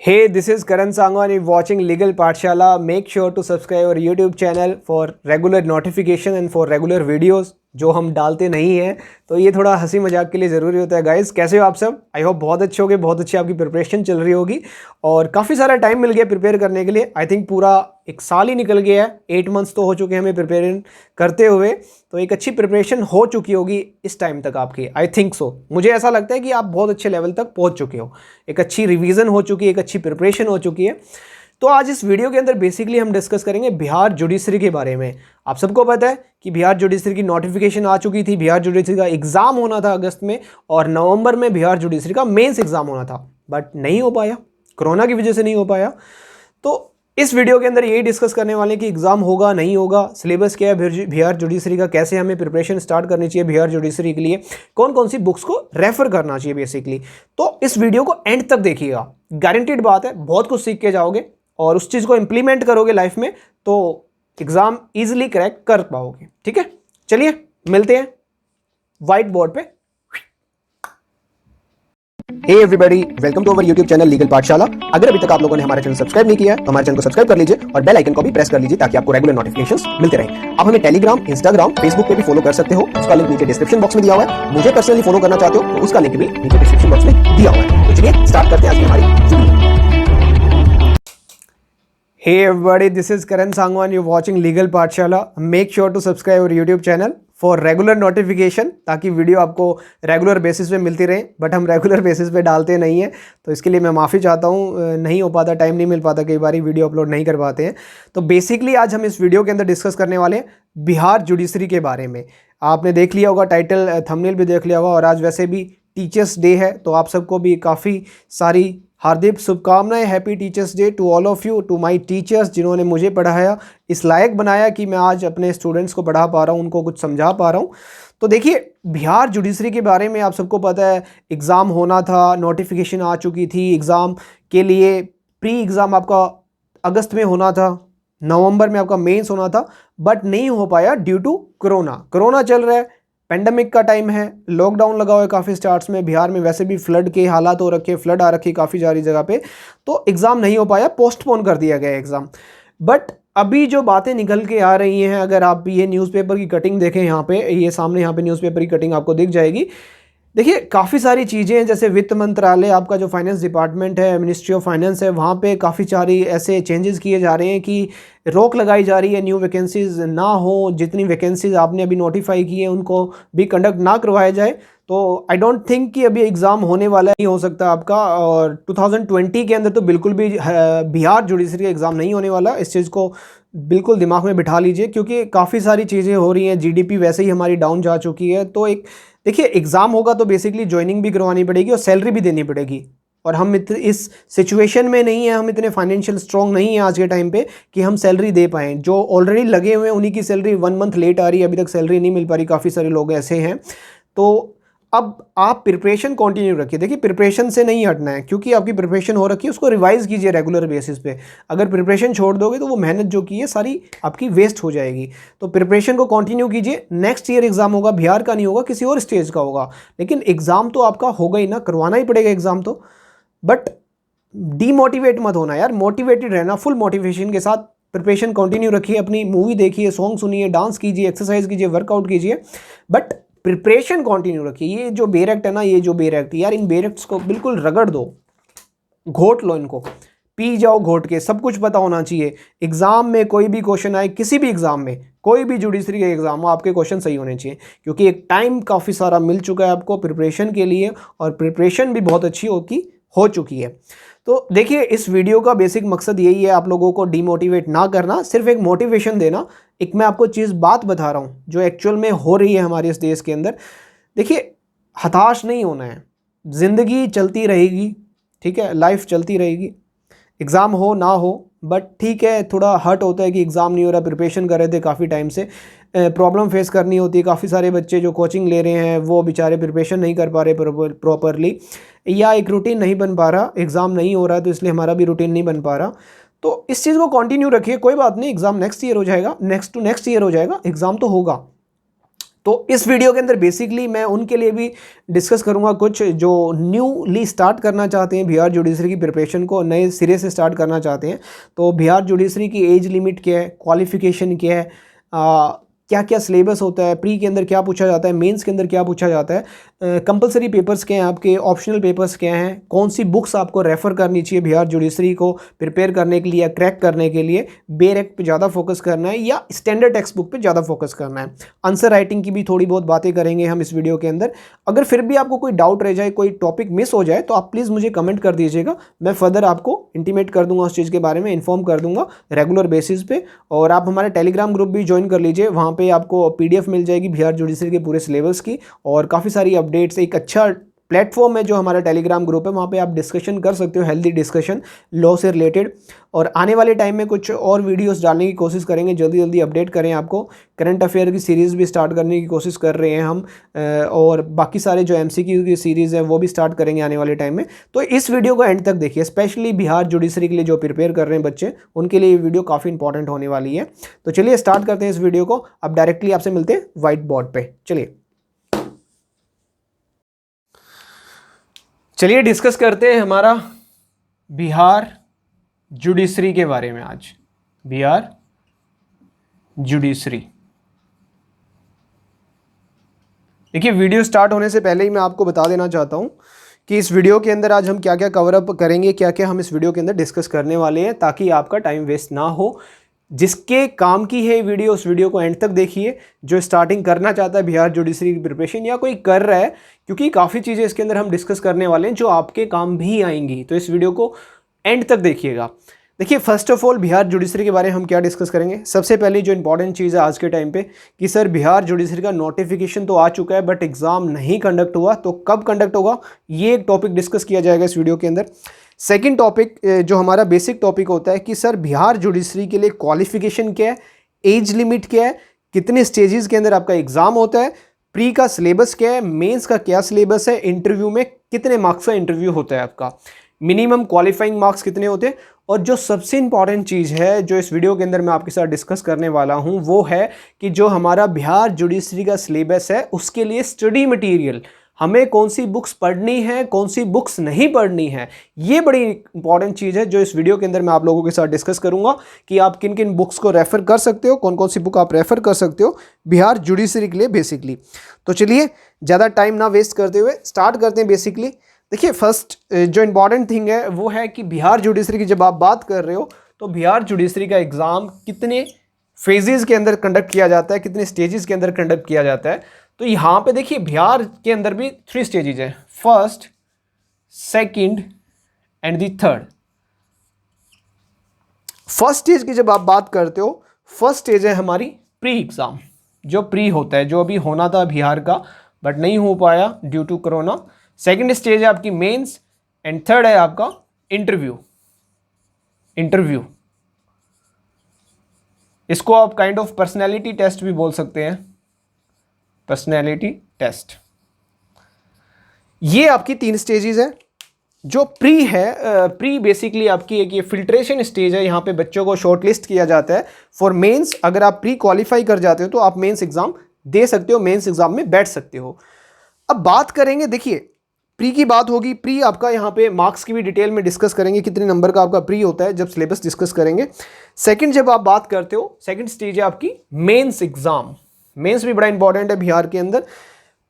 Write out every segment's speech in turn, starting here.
Hey, this is Karan Sangwan. You're watching Legal Pathshala. Make sure to subscribe our YouTube channel for regular notification and for regular videos जो हम डालते नहीं हैं। तो ये थोड़ा हंसी मजाक के लिए ज़रूरी होता है। गाइस, कैसे हो आप सब? आई होप बहुत अच्छे होगे, बहुत अच्छी आपकी प्रिपरेशन चल रही होगी और काफ़ी सारा टाइम मिल गया प्रिपेयर करने के लिए। आई थिंक पूरा एक साल ही निकल गया है, 8 मंथ्स तो हो चुके हैं हमें प्रिपेयर करते हुए। तो एक अच्छी प्रिपरेशन हो चुकी होगी इस टाइम तक आपकी। आई थिंक सो, मुझे ऐसा लगता है कि आप बहुत अच्छे लेवल तक पहुंच चुके हो, एक अच्छी रिवीजन हो चुकी है, एक अच्छी प्रिपरेशन हो चुकी है। तो आज इस वीडियो के अंदर बेसिकली हम डिस्कस करेंगे बिहार जुडिशरी के बारे में। आप सबको पता है कि बिहार जुडिशरी की नोटिफिकेशन आ चुकी थी, बिहार जुडिशरी का एग्जाम होना था अगस्त में और नवंबर में बिहार जुडिशरी का मेंस एग्जाम होना था, बट नहीं हो पाया, कोरोना की वजह से नहीं हो पाया। तो इस वीडियो के अंदर यही डिस्कस करने वाले हैं कि एग्जाम होगा नहीं होगा, सिलेबस क्या है बिहार जुडिशरी का, कैसे हमें प्रिपरेशन स्टार्ट करनी चाहिए बिहार जुडिशरी के लिए, कौन कौन सी बुक्स को रेफर करना चाहिए बेसिकली। तो इस वीडियो को एंड तक देखिएगा, गारंटीड बात है बहुत कुछ सीख के जाओगे और उस चीज़ को इंप्लीमेंट करोगे लाइफ में तो एग्जाम इजीली क्रैक कर पाओगे। ठीक है, चलिए मिलते हैं व्हाइट बोर्ड पे। Hey everybody, welcome to our YouTube channel legal Pathshala. अगर अभी तक आप लोगों ने हमारे चैनल सब्सक्राइब नहीं किया है तो हमारे चैनल को सब्सक्राइब कर लीजिए और बेल आइकन को भी प्रेस कर लीजिए ताकि आपको रेगुलर नोटिफिकेशंस मिलते रहें। आप हमें टेलीग्राम, इंस्टाग्राम, फेसबुक पे भी फॉलो कर सकते हो, उसका लिंक नीचे डिस्क्रिप्शन बॉक्स में दिया हुआ है। मुझे पर्सनली फॉलो करना चाहते हो तो उसका लिंक भी नीचे डिस्क्रिप्शन बॉक्स में दिया हुआ है। तो चलिए स्टार्ट करते हैं आज की हमारी video. Hey everybody, this is Karan Sangwan. You're watching Legal Pathshala. Make sure to subscribe our YouTube channel for regular notification ताकि वीडियो आपको रेगुलर बेसिस पे मिलती रहे। बट हम रेगुलर बेसिस पे डालते नहीं हैं, तो इसके लिए मैं माफ़ी चाहता हूँ, नहीं हो पाता, टाइम नहीं मिल पाता, कई बार वीडियो अपलोड नहीं कर पाते हैं। तो बेसिकली आज हम इस वीडियो के अंदर डिस्कस करने वाले हैं बिहार जुडिशरी के बारे में। आपने देख लिया होगा, टाइटल थंबनेल भी देख लिया होगा और आज वैसे भी टीचर्स डे है तो आप सबको भी काफ़ी सारी हार्दिक शुभकामनाएं। Happy teachers day to all of you, to my teachers जिन्होंने मुझे पढ़ाया, इस लायक बनाया कि मैं आज अपने स्टूडेंट्स को पढ़ा पा रहा हूँ, उनको कुछ समझा पा रहा हूँ। तो देखिए, बिहार जुडिशरी के बारे में आप सबको पता है, एग्ज़ाम होना था, नोटिफिकेशन आ चुकी थी एग्ज़ाम के लिए। प्री एग्ज़ाम आपका अगस्त में होना था, नवंबर में आपका मेंस होना था, बट नहीं हो पाया ड्यू टू कोरोना चल रहा है, पेंडेमिक का टाइम है, लॉकडाउन लगा हुआ है काफ़ी स्टार्ट्स में। बिहार में वैसे भी फ्लड के हालात हो रखे, फ्लड आ रखी काफ़ी सारी जगह पे, तो एग्ज़ाम नहीं हो पाया, पोस्टपोन कर दिया गया एग्ज़ाम। बट अभी जो बातें निकल के आ रही हैं, अगर आप ये न्यूज़पेपर की कटिंग देखें, यहाँ पे ये सामने यहाँ पे न्यूज़पेपर की कटिंग आपको दिख जाएगी। देखिए, काफ़ी सारी चीज़ें हैं, जैसे वित्त मंत्रालय, आपका जो फाइनेंस डिपार्टमेंट है, मिनिस्ट्री ऑफ फाइनेंस है, वहाँ पे काफ़ी सारी ऐसे चेंजेस किए जा रहे हैं कि रोक लगाई जा रही है, न्यू वैकेंसीज़ ना हो, जितनी वैकेंसीज़ आपने अभी नोटिफाई की है उनको भी कंडक्ट ना करवाया जाए। तो आई डोंट थिंक कि अभी एग्ज़ाम होने वाला नहीं हो सकता आपका, और 2020 के अंदर तो बिल्कुल भी बिहार जुडिशरी का एग्ज़ाम नहीं होने वाला। इस चीज़ को बिल्कुल दिमाग में बिठा लीजिए, क्योंकि काफ़ी सारी चीज़ें हो रही हैं, जीडीपी वैसे ही हमारी डाउन जा चुकी है। तो एक देखिए, एग्ज़ाम होगा तो बेसिकली ज्वाइनिंग भी करवानी पड़ेगी और सैलरी भी देनी पड़ेगी, और हम इस सिचुएशन में नहीं है, हम इतने फाइनेंशियल स्ट्रॉन्ग नहीं है आज के टाइम पे कि हम सैलरी दे पाएँ। जो ऑलरेडी लगे हुए हैं उन्हीं की सैलरी 1 मंथ लेट आ रही है, अभी तक सैलरी नहीं मिल पा रही, काफ़ी सारे लोग ऐसे हैं। तो अब आप प्रिपरेशन कंटिन्यू रखिए। देखिए, प्रिपरेशन से नहीं हटना है, क्योंकि आपकी प्रिपरेशन हो रखी है, उसको रिवाइज़ कीजिए रेगुलर बेसिस पे। अगर प्रिपरेशन छोड़ दोगे तो वो मेहनत जो की है सारी आपकी वेस्ट हो जाएगी। तो प्रिपरेशन को कंटिन्यू कीजिए। नेक्स्ट ईयर एग्ज़ाम होगा, बिहार का नहीं होगा, किसी और स्टेज का होगा, लेकिन एग्ज़ाम तो आपका होगा ही ना, करवाना ही पड़ेगा एग्ज़ाम तो। बट डीमोटिवेट मत होना यार, मोटिवेटेड रहना, फुल मोटिवेशन के साथ प्रिपरेशन कंटिन्यू रखिए। अपनी मूवी देखिए, सॉन्ग सुनिए, डांस कीजिए, एक्सरसाइज कीजिए, वर्कआउट कीजिए, बट प्रिपरेशन कंटिन्यू रखिए। ये जो बेरेक्ट है ना, ये जो बेरेक्ट यार, इन बेरेक्ट्स को बिल्कुल रगड़ दो, घोट लो इनको, पी जाओ घोट के। सब कुछ पता होना चाहिए। एग्जाम में कोई भी क्वेश्चन आए, किसी भी एग्जाम में, कोई भी जुडिशरी का एग्जाम हो, आपके क्वेश्चन सही होने चाहिए, क्योंकि एक टाइम काफ़ी सारा मिल चुका है आपको प्रिपरेशन के लिए, और प्रिपरेशन भी बहुत अच्छी हो चुकी है। तो देखिए, इस वीडियो का बेसिक मकसद यही है, आप लोगों को डीमोटिवेट ना करना, सिर्फ एक मोटिवेशन देना। एक मैं आपको बात बता रहा हूँ जो एक्चुअल में हो रही है हमारे इस देश के अंदर। देखिए, हताश नहीं होना है, ज़िंदगी चलती रहेगी, ठीक है, लाइफ चलती रहेगी, एग्ज़ाम हो ना हो। बट ठीक है, थोड़ा हर्ट होता है कि एग्ज़ाम नहीं हो रहा, प्रिपरेशन कर रहे थे काफ़ी टाइम से, प्रॉब्लम फेस करनी होती है। काफ़ी सारे बच्चे जो कोचिंग ले रहे हैं वो बेचारे प्रिपरेशन नहीं कर पा रहे प्रॉपरली, या एक रूटीन नहीं बन पा रहा, एग्ज़ाम नहीं हो रहा है तो इसलिए हमारा भी रूटीन नहीं बन पा रहा। तो इस चीज़ को कंटिन्यू रखिए, कोई बात नहीं, एग्ज़ाम नेक्स्ट ईयर हो जाएगा, नेक्स्ट टू नेक्स्ट ईयर हो जाएगा, एग्ज़ाम तो होगा। तो इस वीडियो के अंदर बेसिकली मैं उनके लिए भी डिस्कस करूंगा कुछ जो न्यूली स्टार्ट करना चाहते हैं बिहार जुडिशरी की प्रिपरेशन को, नए सिरे से स्टार्ट करना चाहते हैं। तो बिहार जुडिशरी की एज लिमिट क्या है, क्वालिफिकेशन क्या है, क्या क्या सिलेबस होता है, प्री के अंदर क्या पूछा जाता है, मेंस के अंदर क्या पूछा जाता है, कंपलसरी पेपर्स क्या हैं आपके, ऑप्शनल पेपर्स क्या हैं, कौन सी बुक्स आपको रेफ़र करनी चाहिए बिहार जुडिशरी को प्रिपेयर करने के लिए या क्रैक करने के लिए, बेयर एक्ट पे ज़्यादा फोकस करना है या स्टैंडर्ड टेक्स्ट बुक पे ज़्यादा फोकस करना है। आंसर राइटिंग की भी थोड़ी बहुत बातें करेंगे हम इस वीडियो के अंदर। अगर फिर भी आपको कोई डाउट रह जाए, कोई टॉपिक मिस हो जाए, तो आप प्लीज़ मुझे कमेंट कर दीजिएगा, मैं फर्दर आपको इंटीमेट कर दूंगा, उस चीज़ के बारे में इन्फॉर्म कर दूंगा रेगुलर बेसिस पे। और आप हमारे टेलीग्राम ग्रुप भी ज्वाइन कर लीजिए, वहाँ पे आपको PDF मिल जाएगी बिहार जुडिशरी के पूरे सिलेबस की और काफ़ी सारी अपडेट्स। एक अच्छा प्लेटफॉर्म है जो हमारा टेलीग्राम ग्रुप है, वहाँ पे आप डिस्कशन कर सकते हो, हेल्दी डिस्कशन लॉ से रिलेटेड। और आने वाले टाइम में कुछ और वीडियोस डालने की कोशिश करेंगे, जल्दी जल्दी अपडेट करें आपको। करंट अफेयर की सीरीज़ भी स्टार्ट करने की कोशिश कर रहे हैं हम, और बाकी सारे जो MCQ की सीरीज़ है वो भी स्टार्ट करेंगे आने वाले टाइम में। तो इस वीडियो को एंड तक देखिए, स्पेशली बिहार जुडिशरी के लिए जो प्रिपेयर कर रहे हैं बच्चे, उनके लिए ये वीडियो काफ़ी इंपॉर्टेंट होने वाली है। तो चलिए स्टार्ट करते हैं इस वीडियो को। अब डायरेक्टली आपसे मिलते हैं व्हाइट बोर्ड पे। चलिए डिस्कस करते हैं हमारा बिहार जुडिशरी के बारे में। आज बिहार जुडिशरी, देखिए वीडियो स्टार्ट होने से पहले ही मैं आपको बता देना चाहता हूं कि इस वीडियो के अंदर आज हम क्या क्या कवर अप करेंगे, क्या क्या हम इस वीडियो के अंदर डिस्कस करने वाले हैं, ताकि आपका टाइम वेस्ट ना हो। जिसके काम की है वीडियो, उस वीडियो को एंड तक देखिए। जो स्टार्टिंग करना चाहता है बिहार जुडिशरी की प्रिपरेशन या कोई कर रहा है, क्योंकि काफ़ी चीज़ें इसके अंदर हम डिस्कस करने वाले हैं जो आपके काम भी आएंगी, तो इस वीडियो को एंड तक देखिएगा। देखिए first of all Bihar judiciary के बारे में हम क्या डिस्कस करेंगे। सबसे पहले जो इंपॉर्टेंट चीज़ है आज के टाइम पे कि सर बिहार जुडिशरी का नोटिफिकेशन तो आ चुका है बट एग्ज़ाम नहीं कंडक्ट हुआ, तो कब कंडक्ट होगा, ये एक टॉपिक डिस्कस किया जाएगा इस वीडियो के अंदर। सेकंड टॉपिक जो हमारा बेसिक टॉपिक होता है कि सर बिहार जुडिशरी के लिए क्वालिफिकेशन क्या है, एज लिमिट क्या है, कितने स्टेजेस के अंदर आपका एग्ज़ाम होता है, प्री का सिलेबस क्या है, मेंस का क्या सिलेबस है, इंटरव्यू में कितने मार्क्स का इंटरव्यू होता है आपका, मिनिमम क्वालिफाइंग मार्क्स कितने होते हैं, और जो सबसे इंपॉर्टेंट चीज़ है जो इस वीडियो के अंदर मैं आपके साथ डिस्कस करने वाला हूं वो है कि जो हमारा बिहार जुडिशरी का सिलेबस है उसके लिए स्टडी मटेरियल, हमें कौन सी बुक्स पढ़नी है, कौन सी बुक्स नहीं पढ़नी है। ये बड़ी इंपॉर्टेंट चीज़ है जो इस वीडियो के अंदर मैं आप लोगों के साथ डिस्कस करूंगा कि आप किन किन बुक्स को रेफ़र कर सकते हो, कौन कौन सी बुक आप रेफ़र कर सकते हो बिहार जुडिशरी के लिए बेसिकली। तो चलिए ज़्यादा टाइम ना वेस्ट करते हुए स्टार्ट करते हैं। बेसिकली देखिए फर्स्ट जो इंपॉर्टेंट थिंग है वो है कि बिहार जुडिशरी की जब आप बात कर रहे हो तो बिहार जुडिशरी का एग्ज़ाम कितने फेजेज़ के अंदर कंडक्ट किया जाता है, कितने स्टेजेस के अंदर कंडक्ट किया जाता है। तो यहाँ पे देखिए बिहार के अंदर भी 3 स्टेजेस है, first, second and the third. First stage की जब आप बात करते हो, फर्स्ट स्टेज है हमारी प्री एग्ज़ाम, जो प्री होता है, जो अभी होना था बिहार का बट नहीं हो पाया due to corona. Second stage है आपकी मेंस एंड थर्ड है आपका इंटरव्यू। इसको आप काइंड ऑफ पर्सनैलिटी टेस्ट भी बोल सकते हैं, पर्सनैलिटी टेस्ट। ये आपकी 3 स्टेजेस है। जो प्री है, प्री बेसिकली आपकी एक ये फिल्ट्रेशन स्टेज है, यहाँ पे बच्चों को शॉर्टलिस्ट किया जाता है फॉर मेंस। अगर आप प्री क्वालिफाई कर जाते हो तो आप मेंस एग्जाम दे सकते हो, मेंस एग्जाम में बैठ सकते हो। अब बात करेंगे, देखिए प्री की बात होगी, प्री आपका यहाँ पे मार्क्स की भी डिटेल में डिस्कस करेंगे, कितने नंबर का आपका प्री होता है जब सिलेबस डिस्कस करेंगे। सेकंड जब आप बात करते हो, सेकंड स्टेज है आपकी मेंस एग्जाम। मेंस भी बड़ा इंपॉर्टेंट है बिहार के अंदर।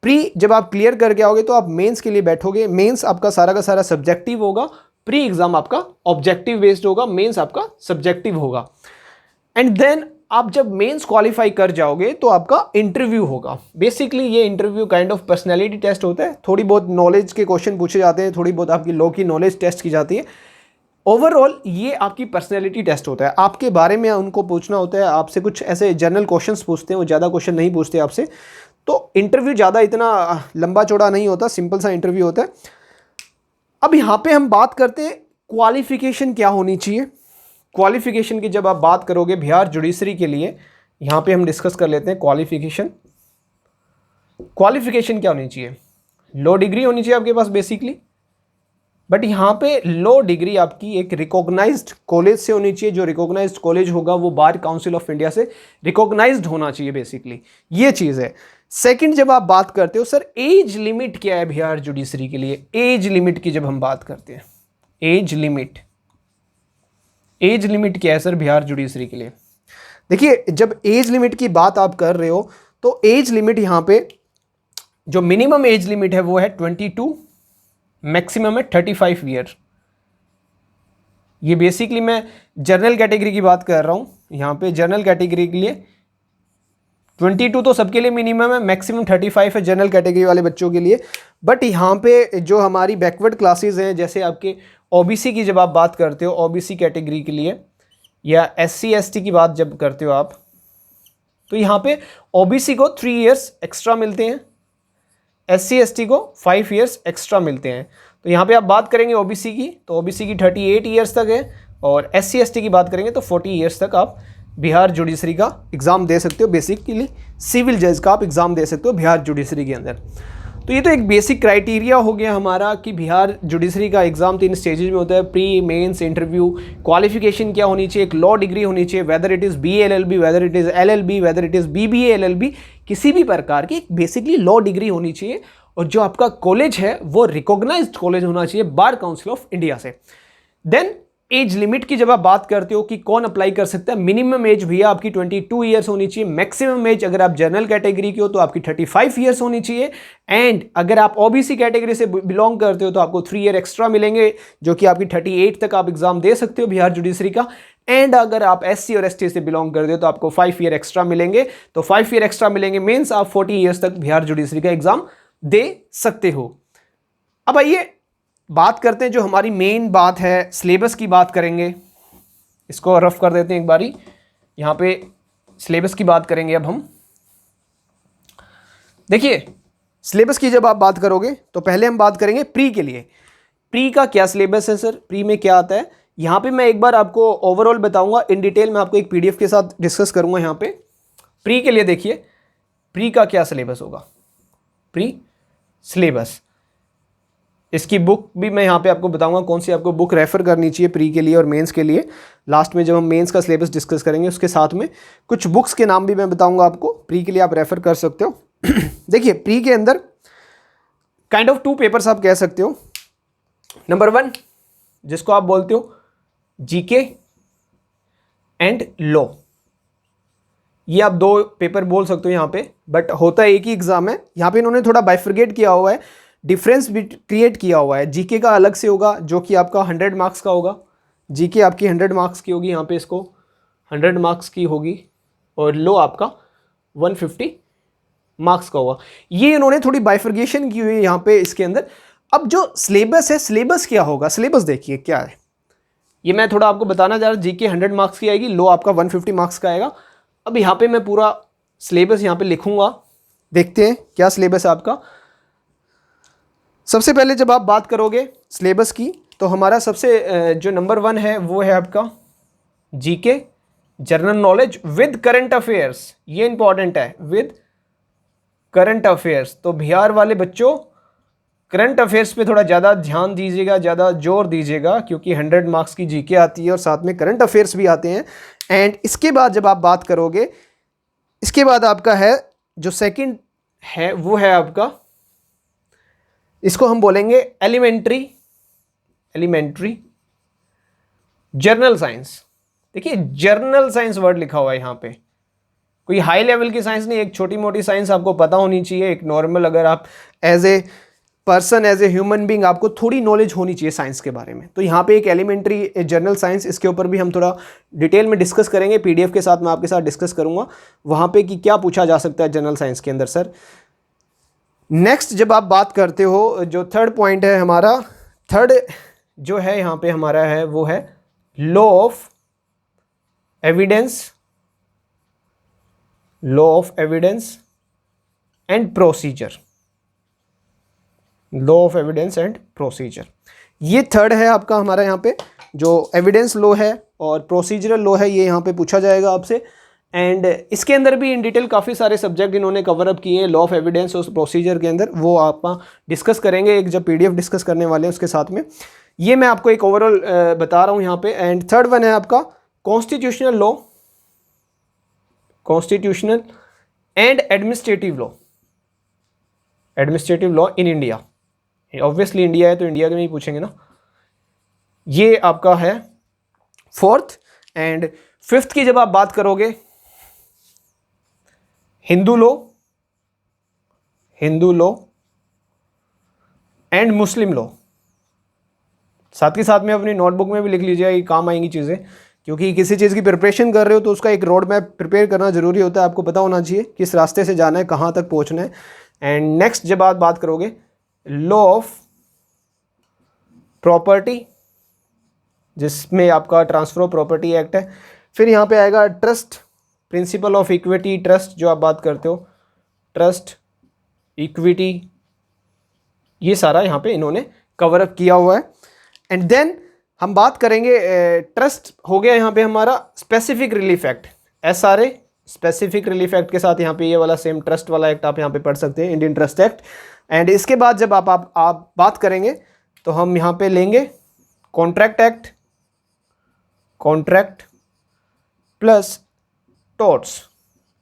प्री जब आप क्लियर करके आओगे तो आप मेंस के लिए बैठोगे। मेंस आपका सारा का सारा सब्जेक्टिव होगा, प्री एग्जाम आपका ऑब्जेक्टिव बेस्ड होगा, मेंस आपका सब्जेक्टिव होगा। एंड देन आप जब मेंस क्वालिफाई कर जाओगे तो आपका इंटरव्यू होगा। बेसिकली ये interview kind of personality test होता है, थोड़ी बहुत नॉलेज के क्वेश्चन पूछे जाते हैं, थोड़ी बहुत आपकी लॉ की नॉलेज टेस्ट की जाती है। ओवरऑल ये आपकी पर्सनैलिटी टेस्ट होता है, आपके बारे में उनको पूछना होता है, आपसे कुछ ऐसे जनरल क्वेश्चंस पूछते हैं, वो ज़्यादा क्वेश्चन नहीं पूछते आपसे। तो इंटरव्यू ज़्यादा इतना लंबा चौड़ा नहीं होता, सिंपल सा इंटरव्यू होता है। अब यहाँ पे हम बात करते हैं क्वालिफिकेशन क्या होनी चाहिए। क्वालिफिकेशन की जब आप बात करोगे बिहार जुडिशरी के लिए, यहाँ पे हम डिस्कस कर लेते हैं क्वालिफिकेशन क्या होनी चाहिए। लॉ डिग्री होनी चाहिए आपके पास बेसिकली, बट यहाँ पे लॉ डिग्री आपकी एक रिकॉग्नाइज्ड कॉलेज से होनी चाहिए। जो रिकॉग्नाइज्ड कॉलेज होगा वो बार काउंसिल ऑफ इंडिया से रिकॉग्नाइज्ड होना चाहिए बेसिकली, ये चीज़ है। सेकंड, जब आप बात करते हो सर एज लिमिट क्या है बिहार जुडिशरी के लिए, एज लिमिट की जब हम बात करते हैं, एज लिमिट क्या है सर बिहार जुडिशरी के लिए? देखिए, जब एज लिमिट की बात आप कर रहे हो तो एज लिमिट यहाँ पे जो मिनिमम एज लिमिट है वो है 22, मैक्सिमम है 35 ईयर। ये बेसिकली मैं जनरल कैटेगरी की बात कर रहा हूँ। यहाँ पे जनरल कैटेगरी के लिए 22 तो सबके लिए मिनिमम है, मैक्सिमम 35 है जनरल कैटेगरी वाले बच्चों के लिए। बट यहाँ पे जो हमारी बैकवर्ड क्लासेस हैं, जैसे आपके ओबीसी की जब आप बात करते हो, ओबीसी कैटेगरी के लिए, या एससी एसटी की बात जब करते हो आप, तो यहाँ पे ओबीसी को 3 इयर्स एक्स्ट्रा मिलते हैं, एससी एसटी को 5 इयर्स एक्स्ट्रा मिलते हैं। तो यहाँ पे आप बात करेंगे ओबीसी की, तो ओबीसी की 38 इयर्स तक है, और एससी एसटी की बात करेंगे तो 40 इयर्स तक आप बिहार जुडिशरी का एग्ज़ाम दे सकते हो। बेसिकली सिविल जज का आप एग्ज़ाम दे सकते हो बिहार जुडिशरी के अंदर। तो ये तो एक बेसिक क्राइटेरिया हो गया हमारा कि बिहार जुडिशरी का एग्ज़ाम 3 स्टेजेज में होता है, प्री, मेंस, इंटरव्यू। क्वालिफिकेशन क्या होनी चाहिए? एक लॉ डिग्री होनी चाहिए, whether it is BA-LLB, whether it is LLB, whether it is BBA-LLB, किसी भी प्रकार की बेसिकली लॉ डिग्री होनी चाहिए। और जो आपका कॉलेज है वो रिकॉग्नाइज्ड कॉलेज होना चाहिए बार काउंसिल ऑफ इंडिया से। देन एज लिमिट की जब आप बात करते हो कि कौन अप्लाई कर सकता है, मिनिमम एज भैया आपकी 22 ईयर्स होनी चाहिए। मैक्सिमम एज अगर आप जनरल कैटेगरी की हो तो आपकी 35 ईयर्स होनी चाहिए। एंड अगर आप ओबीसी कैटेगरी से बिलोंग करते हो तो आपको 3 ईयर एक्स्ट्रा मिलेंगे, जो कि आपकी 38 तक आप एग्जाम दे सकते हो बिहार जुडिशरी का। एंड अगर आप एससी और एसटी से बिलोंग करते हो तो आपको 5 ईयर एक्स्ट्रा मिलेंगे। तो 5 ईयर एक्स्ट्रा मिलेंगे मीन्स आप 40 ईयर्स तक बिहार जुडिशरी का एग्जाम दे सकते हो। अब आइए बात करते हैं, जो हमारी मेन बात है सिलेबस की बात करेंगे। इसको रफ कर देते हैं एक बारी। यहाँ पे सिलेबस की बात करेंगे अब हम। देखिए, सिलेबस की जब आप बात करोगे तो पहले हम बात करेंगे प्री के लिए। प्री का क्या सिलेबस है सर, प्री में क्या आता है? यहाँ पे मैं एक बार आपको ओवरऑल बताऊंगा, इन डिटेल में आपको एक PDF के साथ डिस्कस करूंगा। यहाँ पे प्री के लिए देखिए, प्री का क्या सिलेबस होगा, प्री सिलेबस। इसकी बुक भी मैं यहाँ पे आपको बताऊंगा कौन सी आपको बुक रेफर करनी चाहिए प्री के लिए और मेंस के लिए। लास्ट में जब हम मेंस का सिलेबस डिस्कस करेंगे उसके साथ में कुछ बुक्स के नाम भी मैं बताऊंगा आपको, प्री के लिए आप रेफर कर सकते हो। देखिए, प्री के अंदर काइंड ऑफ 2 पेपर्स आप कह सकते हो। नंबर 1 जिसको आप बोलते हो जीके एंड लॉ, ये आप 2 पेपर बोल सकते हो यहाँ पे, बट होता एक ही एग्जाम है। यहाँ पे इन्होंने थोड़ा बाइफर्गेट किया हुआ है, डिफरेंस भी क्रिएट किया हुआ है। जीके का अलग से होगा जो कि आपका 100 मार्क्स का होगा, जीके आपकी 100 मार्क्स की होगी, यहाँ पे इसको 100 मार्क्स की होगी, और लो आपका 150 मार्क्स का होगा। ये इन्होंने थोड़ी बाइफर्गेशन की हुई है यहाँ पे इसके अंदर। अब जो सिलेबस है, सिलेबस क्या होगा, सिलेबस देखिए क्या है, ये मैं थोड़ा आपको बताना चाह रहा हूँ। जीके 100 मार्क्स की आएगी, लो आपका 150 मार्क्स का आएगा। अब यहाँ पे मैं पूरा सिलेबस यहाँ पे लिखूंगा, देखते हैं क्या सिलेबस है आपका। सबसे पहले जब आप बात करोगे सिलेबस की तो हमारा सबसे जो नंबर 1 है वो है आपका GK general knowledge with current affairs. ये इंपॉर्टेंट है, विद करंट अफेयर्स। तो बिहार वाले बच्चों करंट अफेयर्स पे थोड़ा ज़्यादा ध्यान दीजिएगा, ज़्यादा जोर दीजिएगा, क्योंकि 100 मार्क्स की जीके आती है और साथ में करंट अफेयर्स भी आते हैं। एंड इसके बाद जब आप बात करोगे, इसके बाद आपका है जो सेकंड है वो है आपका, इसको हम बोलेंगे एलिमेंट्री जर्नल साइंस। देखिए, जर्नल साइंस वर्ड लिखा हुआ है यहाँ पे, कोई हाई लेवल की साइंस नहीं, एक छोटी मोटी साइंस आपको पता होनी चाहिए। एक नॉर्मल, अगर आप as a person, as a human being, आपको थोड़ी नॉलेज होनी चाहिए साइंस के बारे में। तो यहाँ पे एक एलिमेंट्री जर्नल साइंस, इसके ऊपर भी हम थोड़ा डिटेल में डिस्कस करेंगे। PDF के साथ मैं आपके साथ डिस्कस करूँगा वहाँ पे कि क्या पूछा जा सकता है जनरल साइंस के अंदर सर। नेक्स्ट जब आप बात करते हो, जो थर्ड पॉइंट है हमारा, थर्ड जो है यहाँ पे हमारा है वो है law of evidence and procedure. Law of evidence and procedure, ये थर्ड है आपका हमारा यहाँ पे। जो एविडेंस लॉ है और प्रोसीजरल लॉ है, ये यहाँ पे पूछा जाएगा आपसे। एंड इसके अंदर भी इन डिटेल काफ़ी सारे सब्जेक्ट इन्होंने कवर अप किए हैं लॉ ऑफ एविडेंस और प्रोसीजर के अंदर, वो आप डिस्कस करेंगे एक जब PDF डिस्कस करने वाले हैं उसके साथ में। ये मैं आपको एक ओवरऑल बता रहा हूँ यहाँ पे। एंड थर्ड वन है आपका constitutional law, constitutional and administrative law, administrative law in India. Obviously India है तो इंडिया के में ही पूछेंगे ना। ये आपका है फोर्थ। एंड फिफ्थ की जब आप बात करोगे Hindu law, Hindu law and Muslim law. साथ के साथ में अपनी नोटबुक में भी लिख लीजिएगा, ये काम आएंगी चीज़ें, क्योंकि किसी चीज़ की प्रिपरेशन कर रहे हो तो उसका एक रोड मैप प्रिपेयर करना जरूरी होता है। आपको पता होना चाहिए किस रास्ते से जाना है, कहाँ तक पहुँचना है। एंड नेक्स्ट जब आप बात करोगे लॉ ऑफ प्रॉपर्टी, जिसमें आपका ट्रांसफर ऑफ प्रॉपर्टी एक्ट है। फिर यहाँ पे आएगा trust, principle of equity trust जो आप बात करते हो, ट्रस्ट इक्विटी, ये सारा यहाँ पे इन्होंने कवर अप किया हुआ है। एंड देन हम बात करेंगे ट्रस्ट हो गया यहाँ पे हमारा specific relief act, SRA, specific relief act के साथ यहाँ पे ये वाला सेम ट्रस्ट वाला एक्ट आप यहाँ पे पढ़ सकते हैं, इंडियन ट्रस्ट एक्ट। एंड इसके बाद जब आप बात करेंगे तो हम यहाँ पे लेंगे contract act, contract plus torts,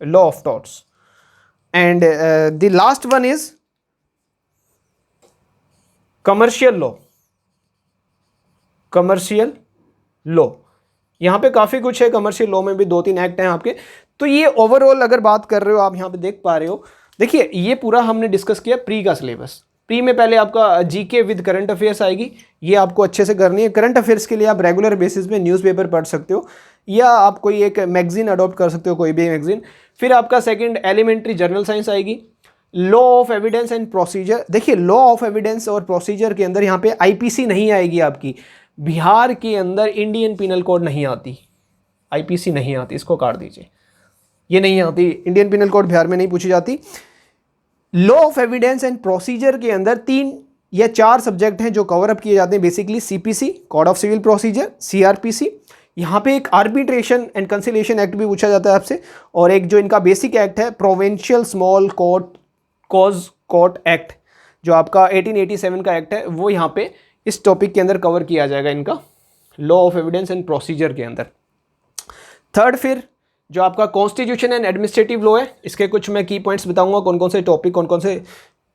law of torts. And the last one is commercial law, commercial law. यहाँ पे काफ़ी कुछ है, कमर्शियल लॉ में भी 2-3 एक्ट हैं आपके। तो ये ओवरऑल अगर बात कर रहे हो आप यहाँ पे देख पा रहे हो, देखिए ये पूरा हमने डिस्कस किया प्री का सिलेबस। प्री में पहले आपका जीके विद करंट अफेयर्स आएगी, ये आपको अच्छे से करनी है। करंट अफेयर्स के लिए आप रेगुलर बेसिस पे न्यूज़पेपर पढ़ सकते हो या आप कोई एक मैगजीन अडॉप्ट कर सकते हो, कोई भी मैगजीन। फिर आपका सेकंड एलिमेंट्री जनरल साइंस आएगी, law of evidence and procedure. देखिए लॉ ऑफ एविडेंस और प्रोसीजर के अंदर यहाँ पे आईपीसी नहीं आएगी आपकी, बिहार के अंदर इंडियन पिनल कोड नहीं आती, आईपीसी नहीं आती, इसको काट दीजिए, ये नहीं आती, इंडियन पिनल कोड बिहार में नहीं पूछी जाती। Law of evidence and procedure के अंदर 3 या 4 सब्जेक्ट हैं जो कवर अप किए जाते हैं basically, CPC, code of civil procedure, CrPC. यहाँ पे एक आर्बिट्रेशन एंड कंसिलिएशन एक्ट भी पूछा जाता है आपसे, और एक जो इनका बेसिक एक्ट है provincial small court cause court act, जो आपका 1887 का एक्ट है, वो यहाँ पे इस टॉपिक के अंदर कवर किया जाएगा इनका law of evidence and procedure के अंदर। थर्ड फिर जो आपका कॉन्स्टिट्यूशन एंड एडमिनिस्ट्रेटिव लॉ है, इसके कुछ मैं की पॉइंट्स बताऊंगा, कौन कौन से टॉपिक, कौन कौन से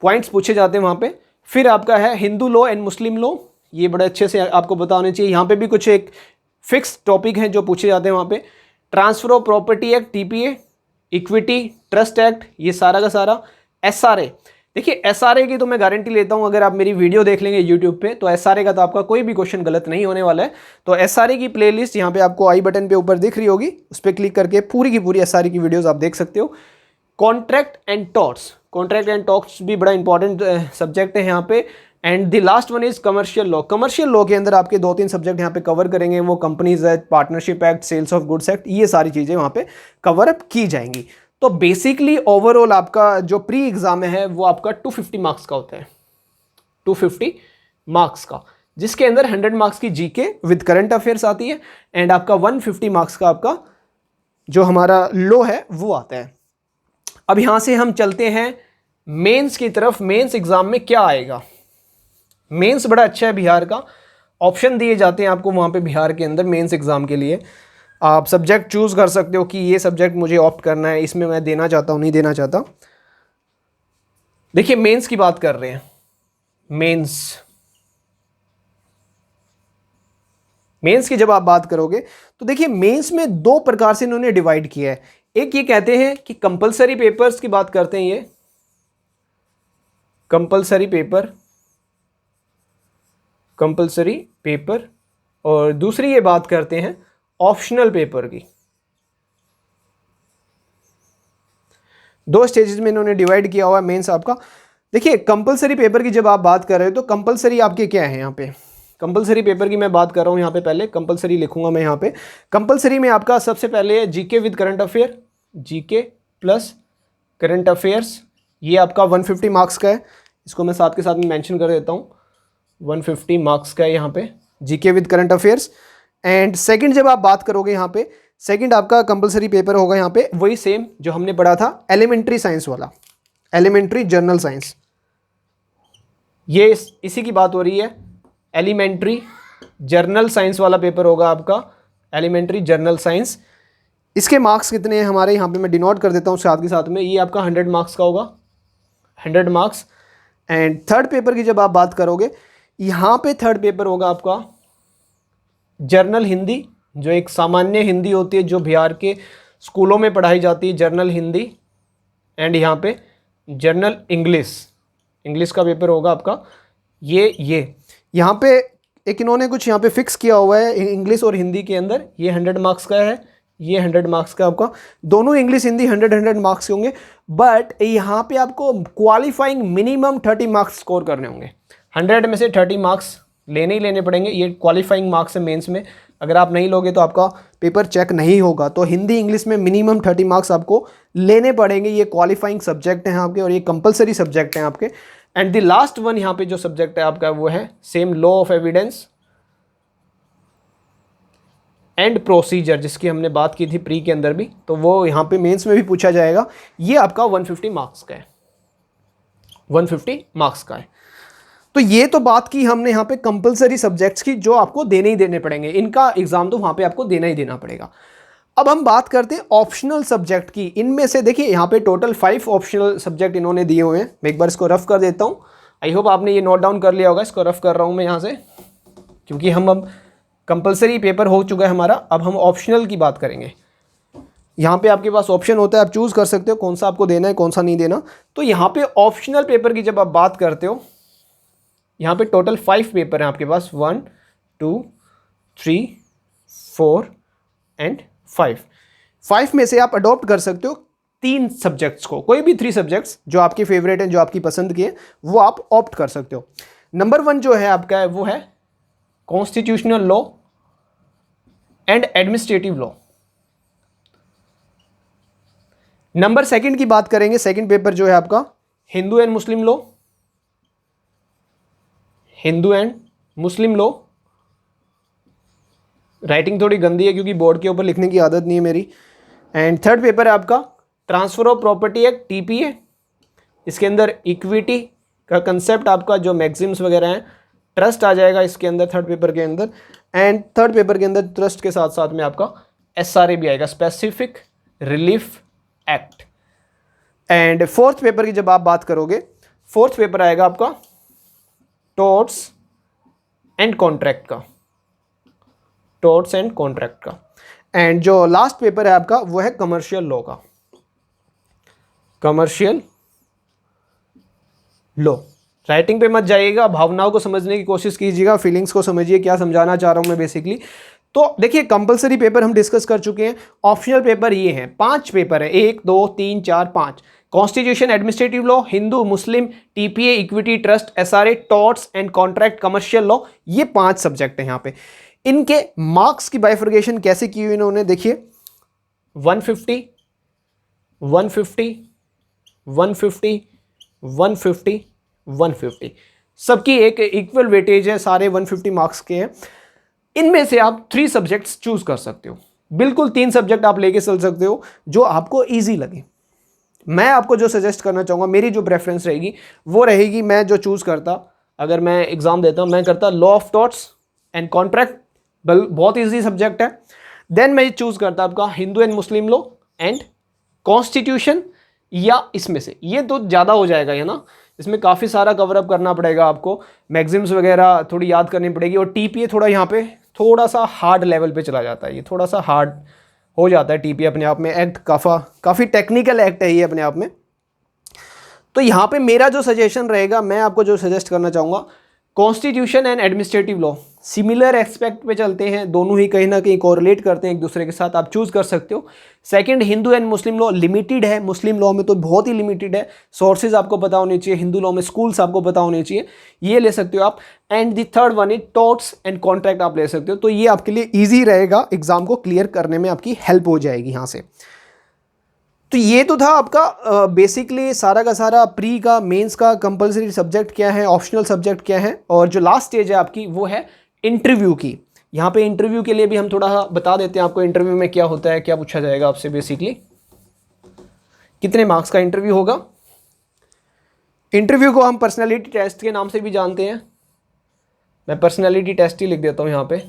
पॉइंट्स पूछे जाते हैं वहाँ पे। फिर आपका है Hindu law and Muslim law, ये बड़े अच्छे से आपको पता होने चाहिए। यहाँ पे भी कुछ एक फिक्स टॉपिक हैं जो पूछे जाते हैं वहाँ पे। Transfer of property act, TPA, equity trust act, ये सारा का सारा। SRA, देखिए SRA की तो मैं गारंटी लेता हूँ, अगर आप मेरी वीडियो देख लेंगे यूट्यूब पे तो SRA का तो आपका कोई भी क्वेश्चन गलत नहीं होने वाला है। तो SRA की प्लेलिस्ट यहाँ पे आपको आई बटन पे ऊपर दिख रही होगी, उस पर क्लिक करके पूरी की पूरी SRA की वीडियोस आप देख सकते हो। Contract and torts, contract and torts भी बड़ा इंपॉर्टेंट सब्जेक्ट है यहाँ पे। And the last one is commercial law. Commercial law के अंदर आपके 2-3 सब्जेक्ट यहाँ पे कवर करेंगे, वो companies act, partnership act, sales of goods act, ये सारी चीज़ें वहाँ पे कवर अप की जाएंगी। तो बेसिकली ओवरऑल आपका जो प्री एग्जाम है वो आपका 250 मार्क्स का होता है, 250 मार्क्स का, जिसके अंदर 100 मार्क्स की जीके विद करंट अफेयर्स आती है, एंड आपका 150 मार्क्स का आपका जो हमारा लॉ है वो आता है। अब यहां से हम चलते हैं मेंस की तरफ। मेंस एग्जाम में क्या आएगा? मेंस बड़ा अच्छा है बिहार का, ऑप्शन दिए जाते हैं आपको वहां पे बिहार के अंदर मेंस एग्जाम के लिए। आप सब्जेक्ट चूज कर सकते हो कि ये सब्जेक्ट मुझे ऑप्ट करना है, इसमें मैं देना चाहता हूँ, नहीं देना चाहता। देखिए मेंस की बात कर रहे हैं, मेंस की जब आप बात करोगे तो देखिए मेंस में 2 प्रकार से इन्होंने डिवाइड किया है। एक ये कहते हैं कि कंपलसरी पेपर्स की बात करते हैं, ये कंपलसरी पेपर, और दूसरी ये बात करते हैं ऑप्शनल पेपर की। 2 स्टेजेस में इन्होंने डिवाइड किया हुआ है मेंस आपका। देखिए कंपलसरी पेपर की जब आप बात कर रहे हो तो कंपलसरी आपके क्या है, यहाँ पे कंपलसरी पेपर की मैं बात कर रहा हूँ। यहाँ पे पहले कंपलसरी लिखूंगा मैं यहाँ पे। कंपलसरी में आपका सबसे पहले है GK with current affair, GK plus current affairs, ये आपका 150 मार्क्स का है, इसको मैं साथ के साथ में मेंशन कर देता हूँ, 150 मार्क्स का है यहाँ पे GK with current affairs. And second जब आप बात करोगे यहाँ पे, सेकंड आपका कंपलसरी पेपर होगा यहाँ पे वही सेम जो हमने पढ़ा था एलिमेंट्री साइंस वाला, एलिमेंट्री जनरल साइंस, ये इसी की बात हो रही है। एलिमेंट्री जर्नल साइंस वाला पेपर होगा आपका, एलिमेंट्री जर्नल साइंस। इसके मार्क्स कितने हैं हमारे यहाँ पे मैं डिनोट कर देता हूँ साथ के साथ में, ये आपका 100 मार्क्स का होगा, 100 मार्क्स। एंड थर्ड पेपर की जब आप बात करोगे, यहाँ पे थर्ड पेपर होगा आपका जर्नल हिंदी, जो एक सामान्य हिंदी होती है जो बिहार के स्कूलों में पढ़ाई जाती है, जर्नल हिंदी। एंड यहाँ पे जर्नल इंग्लिश का पेपर होगा आपका ये यहाँ पे एक इन्होंने कुछ यहाँ पे फिक्स किया हुआ है इंग्लिश और हिंदी के अंदर, ये 100 मार्क्स का है, ये 100 मार्क्स का आपका, दोनों इंग्लिश हिंदी 100 मार्क्स के होंगे। बट यहाँ पे आपको क्वालिफाइंग मिनिमम 30 मार्क्स स्कोर करने होंगे, 100 में से 30 मार्क्स लेने ही लेने पड़ेंगे, ये क्वालिफाइंग मार्क्स है मेंस में। अगर आप नहीं लोगे तो आपका पेपर चेक नहीं होगा। तो हिंदी इंग्लिश में मिनिमम 30 मार्क्स आपको लेने पड़ेंगे, ये क्वालिफाइंग सब्जेक्ट हैं आपके और ये कंपलसरी सब्जेक्ट हैं आपके। एंड द लास्ट वन यहाँ पे जो सब्जेक्ट है आपका वो है same law of evidence and procedure, जिसकी हमने बात की थी प्री के अंदर भी, तो वो यहाँ पे मेंस में भी पूछा जाएगा। ये आपका 150 मार्क्स का है, 150 मार्क्स का है। तो ये तो बात की हमने यहाँ पे कंपलसरी सब्जेक्ट्स की जो आपको देने ही देने पड़ेंगे, इनका एग्जाम तो वहाँ पे आपको देना ही देना पड़ेगा। अब हम बात करते हैं ऑप्शनल सब्जेक्ट की। इनमें से देखिए यहाँ पे टोटल 5 ऑप्शनल सब्जेक्ट इन्होंने दिए हुए हैं। मैं एक बार इसको रफ कर देता हूँ, आई होप आपने ये नोट डाउन कर लिया होगा। इसको रफ कर रहा हूँ मैं यहाँ से, क्योंकि हम अब कंपलसरी पेपर हो चुका है हमारा, अब हम ऑप्शनल की बात करेंगे। यहाँ पे आपके पास ऑप्शन होता है, आप चूज़ कर सकते हो कौन सा आपको देना है कौन सा नहीं देना। तो यहाँ पे ऑप्शनल पेपर की जब आप बात करते हो, यहाँ पे टोटल 5 पेपर हैं आपके पास, 1 2 3 4 एंड 5 में से आप अडॉप्ट कर सकते हो 3 सब्जेक्ट्स को, कोई भी 3 सब्जेक्ट्स जो आपके फेवरेट हैं, जो आपकी पसंद के, वो आप ऑप्ट कर सकते हो। नंबर 1 जो है आपका वो है constitutional law and administrative law. Number 2 की बात करेंगे, सेकंड पेपर जो है आपका Hindu and Muslim law, Hindu and Muslim law. Writing थोड़ी गंदी है क्योंकि बोर्ड के ऊपर लिखने की आदत नहीं है मेरी। एंड थर्ड पेपर है आपका transfer of property act, TPA. इसके अंदर इक्विटी का कंसेप्ट आपका जो मैक्सिम्स वगैरह हैं, ट्रस्ट आ जाएगा इसके अंदर थर्ड पेपर के अंदर। एंड थर्ड पेपर के अंदर ट्रस्ट के साथ साथ में आपका एसआरए भी आएगा, specific relief act. And fourth paper की जब आप बात करोगे, फोर्थ पेपर आएगा आपका टॉर्ट्स एंड कॉन्ट्रैक्ट का, टॉर्ट्स एंड कॉन्ट्रैक्ट का। एंड जो लास्ट पेपर है आपका वो है कमर्शियल लॉ का, कमर्शियल लॉ। राइटिंग पे मत जाइएगा, भावनाओं को समझने की कोशिश कीजिएगा, फीलिंग्स को समझिए क्या समझाना चाह रहा हूं मैं बेसिकली। तो देखिए कंपलसरी पेपर हम डिस्कस कर चुके हैं, ऑप्शनल पेपर ये हैं, 5 पेपर है, 1 2 3 4 5। Constitution, administrative law, Hindu Muslim, TPA, equity, trust, SRA, torts and contract, commercial law, ये 5 सब्जेक्ट हैं यहाँ पे। इनके मार्क्स की बाइफर्केशन कैसे की हुई इन्होंने, देखिए 150 150 150 150 150, सबकी एक इक्वल वेटेज है, सारे 150 मार्क्स के हैं। इनमें से आप 3 सब्जेक्ट्स चूज कर सकते हो, बिल्कुल 3 सब्जेक्ट आप लेके चल सकते हो जो आपको इजी लगे। मैं आपको जो सजेस्ट करना चाहूँगा, मेरी जो प्रेफरेंस रहेगी वो रहेगी, मैं जो चूज़ करता, अगर मैं एग्जाम देता हूँ, मैं करता law of torts and contract, बहुत ईजी सब्जेक्ट है। देन मैं चूज़ करता आपका Hindu and Muslim law and constitution, या इसमें से ये तो ज़्यादा हो जाएगा है ना, इसमें काफ़ी सारा कवर अप करना पड़ेगा आपको, मैक्सिम्स वगैरह थोड़ी याद करनी पड़ेगी। और टीपीए थोड़ा यहाँ पे थोड़ा सा हार्ड लेवल पे चला जाता है, ये थोड़ा सा हार्ड हो जाता है टीपीए अपने आप में, एक्ट काफ़ी टेक्निकल एक्ट है ये अपने आप में। तो यहाँ पे मेरा जो सजेशन रहेगा, मैं आपको जो सजेस्ट करना चाहूँगा, constitution and administrative law similar aspect पे चलते हैं, दोनों ही कहीं ना कहीं कोरिलेट करते हैं एक दूसरे के साथ, आप चूज कर सकते हो। Second Hindu and Muslim law limited है, मुस्लिम लॉ में तो बहुत ही लिमिटेड है, सोर्सेज आपको पता होने चाहिए, हिंदू लॉ में स्कूल्स आपको पता होने चाहिए, ये ले सकते हो आप। And the third one is torts and contract आप ले सकते हो। तो ये आपके लिए ईजी रहेगा, एग्जाम को क्लियर करने में आपकी हेल्प हो जाएगी यहाँ से। तो ये तो था आपका बेसिकली सारा का सारा प्री का, मेंस का, कंपलसरी सब्जेक्ट क्या है, ऑप्शनल सब्जेक्ट क्या है, और जो लास्ट स्टेज है आपकी वो है इंटरव्यू की। यहाँ पे इंटरव्यू के लिए भी हम थोड़ा बता देते हैं आपको, इंटरव्यू में क्या होता है, क्या पूछा जाएगा आपसे, बेसिकली कितने मार्क्स का इंटरव्यू होगा। इंटरव्यू को हम पर्सनालिटी टेस्ट के नाम से भी जानते हैं, मैं पर्सनैलिटी टेस्ट ही लिख देता हूँ यहाँ पे।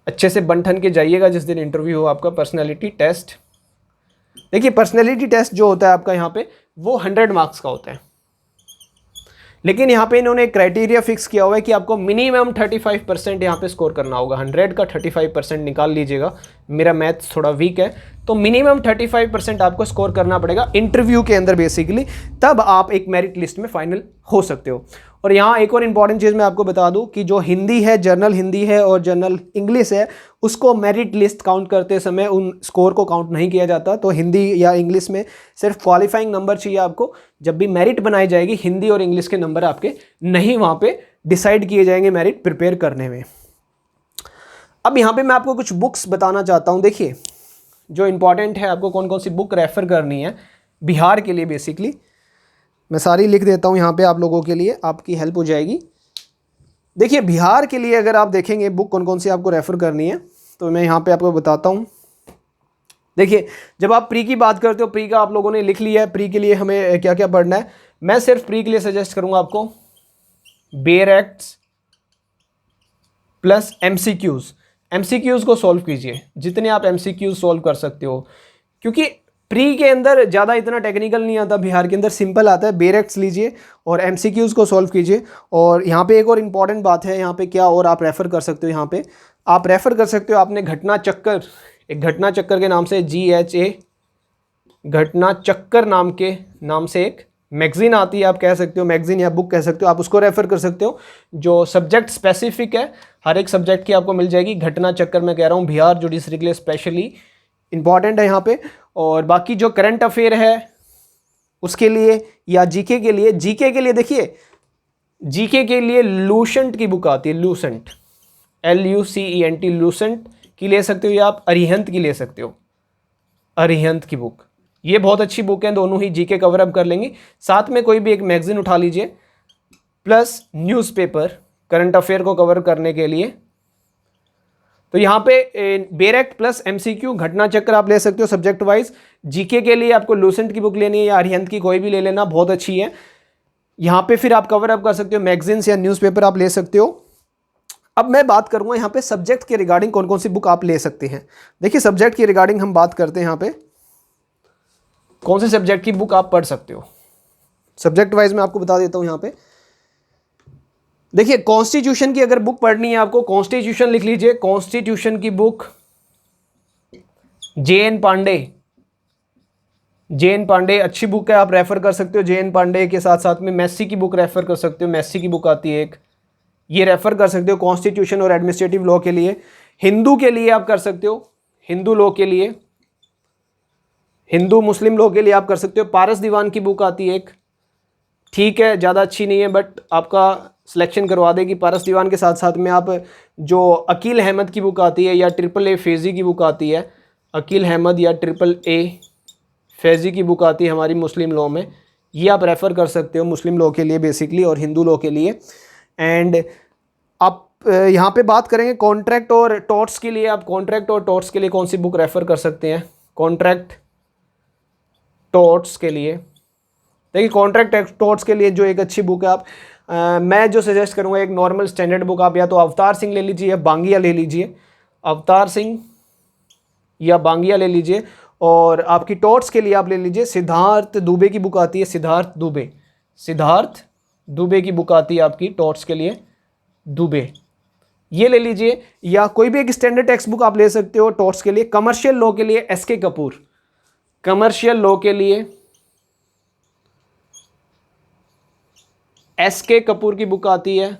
अच्छे से बन ठन के जाइएगा जिस दिन इंटरव्यू हो आपका। पर्सनैलिटी टेस्ट, देखिए पर्सनैलिटी टेस्ट जो होता है आपका यहाँ पे वो 100 मार्क्स का होता है, लेकिन यहाँ पे इन्होंने क्राइटेरिया फिक्स किया हुआ है कि आपको मिनिमम 35% यहाँ पे स्कोर करना होगा। 100 का 35% निकाल लीजिएगा, मेरा मैथ्स थोड़ा वीक है, तो मिनिमम 35% आपको स्कोर करना पड़ेगा इंटरव्यू के अंदर बेसिकली, तब आप एक मेरिट लिस्ट में फाइनल हो सकते हो। और यहाँ एक और इम्पॉर्टेंट चीज़ मैं आपको बता दूं कि जो हिंदी है, जनरल हिंदी है और जनरल इंग्लिश है, उसको मेरिट लिस्ट काउंट करते समय उन स्कोर को काउंट नहीं किया जाता। तो हिंदी या इंग्लिश में सिर्फ क्वालिफाइंग नंबर चाहिए आपको। जब भी मेरिट बनाई जाएगी, हिंदी और इंग्लिश के नंबर आपके नहीं वहाँ पे डिसाइड किए जाएंगे मेरिट प्रिपेयर करने में। अब यहाँ पे मैं आपको कुछ बुक्स बताना चाहता हूँ। देखिए जो इंपॉर्टेंट है, आपको कौन कौन सी बुक रेफ़र करनी है बिहार के लिए बेसिकली, मैं सारी लिख देता हूँ यहाँ पे आप लोगों के लिए, आपकी हेल्प हो जाएगी। देखिए बिहार के लिए अगर आप देखेंगे बुक कौन कौन सी आपको रेफ़र करनी है, तो मैं यहाँ पे आपको बताता हूँ। देखिए जब आप प्री की बात करते हो, प्री का आप लोगों ने लिख लिया है, प्री के लिए हमें क्या क्या पढ़ना है। मैं सिर्फ प्री के लिए सजेस्ट करूँगा आपको बेयर एक्ट्स प्लस MCQs को सॉल्व कीजिए, जितने आप MCQs सॉल्व कर सकते हो, क्योंकि प्री के अंदर ज़्यादा इतना टेक्निकल नहीं आता, बिहार के अंदर सिंपल आता है। बेयर एक्ट्स लीजिए और MCQs को सॉल्व कीजिए। और यहाँ पे एक और इम्पॉर्टेंट बात है, यहाँ पे क्या और आप रेफ़र कर सकते हो, यहाँ पे आप रेफ़र कर सकते हो, आपने घटना चक्कर, एक घटना चक्कर के नाम से GHA घटना चक्कर नाम से एक मैगज़ीन आती है, आप कह सकते हो मैगज़ीन या बुक कह सकते हो, आप उसको रेफ़र कर सकते हो, जो सब्जेक्ट स्पेसिफिक है, हर एक सब्जेक्ट की आपको मिल जाएगी। घटना चक्कर मैं कह रहा हूँ बिहार जुडिशरी के लिए स्पेशली इंपॉर्टेंट है यहाँ पे। और बाकी जो करंट अफेयर है उसके लिए या जीके के लिए देखिए जीके के लिए लूसेंट की बुक आती है, लूसेंट LUCENT लूसेंट की ले सकते हो, या आप अरिहंत की ले सकते हो, अरिहंत की बुक, ये बहुत अच्छी बुक है, दोनों ही जीके कवर अप कर लेंगी। साथ में कोई भी एक मैगजीन उठा लीजिए, प्लस न्यूज़पेपर करंट अफेयर को कवर करने के लिए। तो यहाँ पे बेयर एक्ट प्लस MCQ घटना चक्कर आप ले सकते हो सब्जेक्ट वाइज। जीके के लिए आपको लूसेंट की बुक लेनी है या अरिहंत की, कोई भी ले लेना, बहुत अच्छी है। यहाँ पे फिर आप कवर अप कर सकते हो, मैगजीन्स या न्यूज़पेपर आप ले सकते हो। अब मैं बात करूँगा यहाँ पे सब्जेक्ट के रिगार्डिंग कौन कौन सी बुक आप ले सकते हैं। देखिए सब्जेक्ट के रिगार्डिंग हम बात करते हैं, यहाँ पे कौन से सब्जेक्ट की बुक आप पढ़ सकते हो, सब्जेक्ट वाइज मैं आपको बता देता हूँ। यहाँ पे देखिए कॉन्स्टिट्यूशन की अगर बुक पढ़नी है आपको, कॉन्स्टिट्यूशन लिख लीजिए, कॉन्स्टिट्यूशन की बुक JN पांडे अच्छी बुक है, आप रेफर कर सकते हो। JN पांडे के साथ साथ में मैसी की बुक रेफर कर सकते हो, मैसी की बुक आती है एक, ये रेफर कर सकते हो कॉन्स्टिट्यूशन और एडमिनिस्ट्रेटिव लॉ के लिए। हिंदू के लिए आप कर सकते हो, हिंदू लॉ के लिए, हिंदू मुस्लिम लॉ के लिए आप कर सकते हो। पारस दीवान की बुक आती है एक, ठीक है ज़्यादा अच्छी नहीं है बट आपका सिलेक्शन करवा देगी। पारस दीवान के साथ साथ में आप जो अकील अहमद की बुक आती है या AAA फैज़ी की बुक आती है, अकील अहमद या AAA फैज़ी की बुक आती है हमारी मुस्लिम लॉ में, ये आप रेफ़र कर सकते हो मुस्लिम लॉ के लिए बेसिकली और हिंदू लॉ के लिए। एंड आप यहाँ पे बात करेंगे कॉन्ट्रैक्ट और टॉर्ट्स के लिए, आप कॉन्ट्रैक्ट और टॉर्ट्स के लिए कौन सी बुक रेफ़र कर सकते हैं। कॉन्ट्रैक्ट टॉर्ट्स के लिए देखिए, कॉन्ट्रैक्ट टॉर्ट्स के लिए जो एक अच्छी बुक है, आप मैं जो सजेस्ट करूँगा एक नॉर्मल स्टैंडर्ड बुक, आप या तो अवतार सिंह ले लीजिए या बांगिया ले लीजिए, अवतार सिंह या बांगिया ले लीजिए। और आपकी टॉर्ट्स के लिए आप ले लीजिए सिद्धार्थ दुबे की बुक आती है, सिद्धार्थ दुबे की बुक आती है आपकी टॉर्ट्स के लिए, दुबे, ये ले लीजिए। या कोई भी एक स्टैंडर्ड टेक्स्ट बुक आप ले सकते हो टॉर्ट्स के लिए। कमर्शियल लॉ के लिए SK कपूर, कमर्शियल लॉ के लिए SK कपूर की बुक आती है,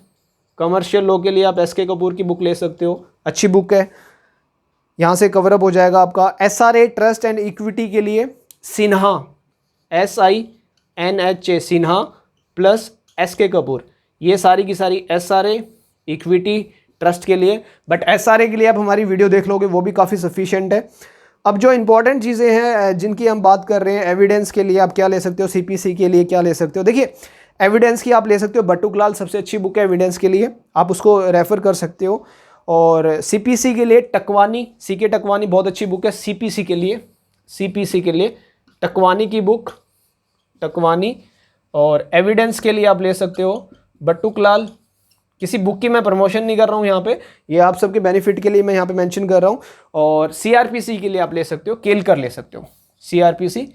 कमर्शियल लॉ के लिए आप SK कपूर की बुक ले सकते हो, अच्छी बुक है, यहाँ से कवर अप हो जाएगा आपका। SRA ट्रस्ट एंड इक्विटी के लिए Sinha, SINHA Sinha plus SK Kapoor, ये सारी की सारी SRA इक्विटी ट्रस्ट के लिए। बट SRA के लिए आप हमारी वीडियो देख लोगे, वो भी काफ़ी सफिशिएंट है। अब जो इंपॉर्टेंट चीज़ें हैं जिनकी हम बात कर रहे हैं, एविडेंस के लिए आप क्या ले सकते हो, CPC के लिए क्या ले सकते हो। देखिए एविडेंस की आप ले सकते हो बटुकलाल, सबसे अच्छी बुक है एविडेंस के लिए, आप उसको रेफ़र कर सकते हो। और CPC के लिए टकवानी, CK टकवानी बहुत अच्छी बुक है CPC के लिए टकवानी की बुक, टकवानी। और एविडेंस के लिए आप ले सकते हो बटुकलाल किसी बुक की मैं प्रमोशन नहीं कर रहा हूँ यहाँ पे, ये आप सबके बेनिफिट के लिए मैं यहाँ पे मेंशन कर रहा हूँ। और सीआरपीसी के लिए आप ले सकते हो, केलकर ले सकते हो, सीआरपीसी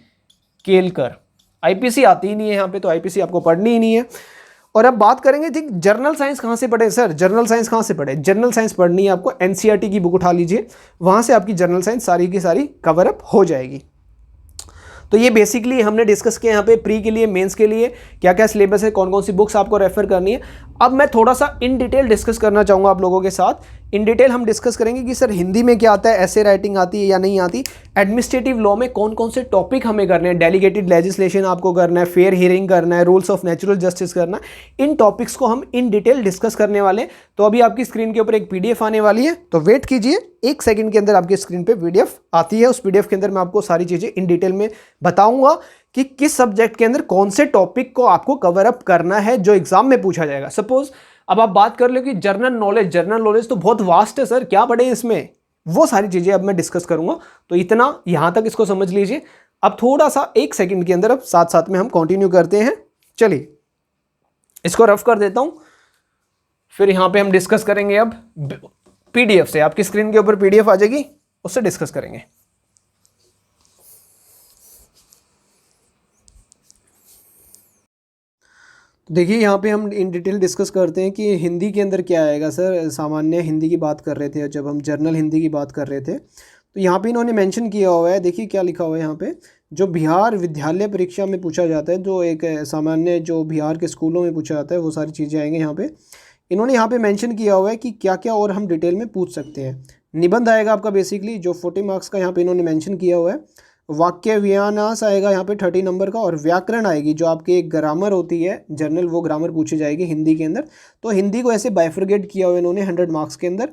केलकर। आईपीसी आती ही नहीं है यहाँ पे, तो आईपीसी आपको पढ़नी ही नहीं है। और अब बात करेंगे ठीक जर्नल साइंस कहाँ से पढ़े सर, जर्नल साइंस कहाँ से पढ़े। जर्नल साइंस पढ़नी है आपको, एनसीईआरटी की बुक उठा लीजिए, वहाँ से आपकी जर्नल साइंस सारी की सारी कवर अप हो जाएगी। तो ये बेसिकली हमने डिस्कस किया यहाँ पे प्री के लिए, मेंस के लिए क्या क्या सिलेबस है, कौन कौन सी बुक्स आपको रेफर करनी है। अब मैं थोड़ा सा इन डिटेल डिस्कस करना चाहूँगा आप लोगों के साथ। इन डिटेल हम डिस्कस करेंगे कि सर हिंदी में क्या आता है, ऐसे राइटिंग आती है या नहीं आती, एडमिनिस्ट्रेटिव लॉ में कौन कौन से टॉपिक हमें करने हैं, डेलीगेटेड लेजिस्लेशन आपको करना है, फेयर हियरिंग करना है, रूल्स ऑफ नेचुरल जस्टिस करना है। इन टॉपिक्स को हम इन डिटेल डिस्कस करने वाले हैं। तो अभी आपकी स्क्रीन के ऊपर एक पीडीएफ आने वाली है, तो वेट कीजिए, 1 सेकंड के अंदर आपकी स्क्रीन पे पीडीएफ आती है। उस पीडीएफ के अंदर मैं आपको सारी चीज़ें इन डिटेल में बताऊंगा कि किस सब्जेक्ट के अंदर कौन से टॉपिक को आपको कवर अप करना है जो एग्जाम में पूछा जाएगा। सपोज अब आप बात कर लो कि जनरल नॉलेज तो बहुत वास्ट है सर, क्या पढ़े इसमें, वो सारी चीजें अब मैं डिस्कस करूंगा। तो इतना यहां तक इसको समझ लीजिए। अब थोड़ा सा 1 सेकंड के अंदर अब साथ साथ में हम कंटिन्यू करते हैं। चलिए इसको रफ कर देता हूं, फिर यहां पे हम डिस्कस करेंगे अब पीडीएफ से। आपकी स्क्रीन के ऊपर पीडीएफ आ जाएगी, उससे डिस्कस करेंगे। देखिए यहाँ पे हम इन डिटेल डिस्कस करते हैं कि हिंदी के अंदर क्या आएगा सर। सामान्य हिंदी की बात कर रहे थे, जब हम जर्नल हिंदी की बात कर रहे थे तो यहाँ पे इन्होंने मेंशन किया हुआ है, देखिए क्या लिखा हुआ है यहाँ पे, जो बिहार विद्यालय परीक्षा में पूछा जाता है, जो एक सामान्य जो बिहार के स्कूलों में पूछा जाता है, वो सारी चीज़ें आएंगे यहाँ पे। इन्होंने यहाँ पे मेंशन किया हुआ है कि क्या क्या और हम डिटेल में पूछ सकते हैं। निबंध आएगा आपका बेसिकली जो 40 मार्क्स का यहाँ पे इन्होंने मेंशन किया हुआ है। वाक्य विन्यास आएगा यहाँ पे 30 नंबर का, और व्याकरण आएगी जो आपकी एक ग्रामर होती है जनरल, वो ग्रामर पूछी जाएगी हिंदी के अंदर। तो हिंदी को ऐसे बाइफरगेट किया हुआ इन्होंने 100 मार्क्स के अंदर।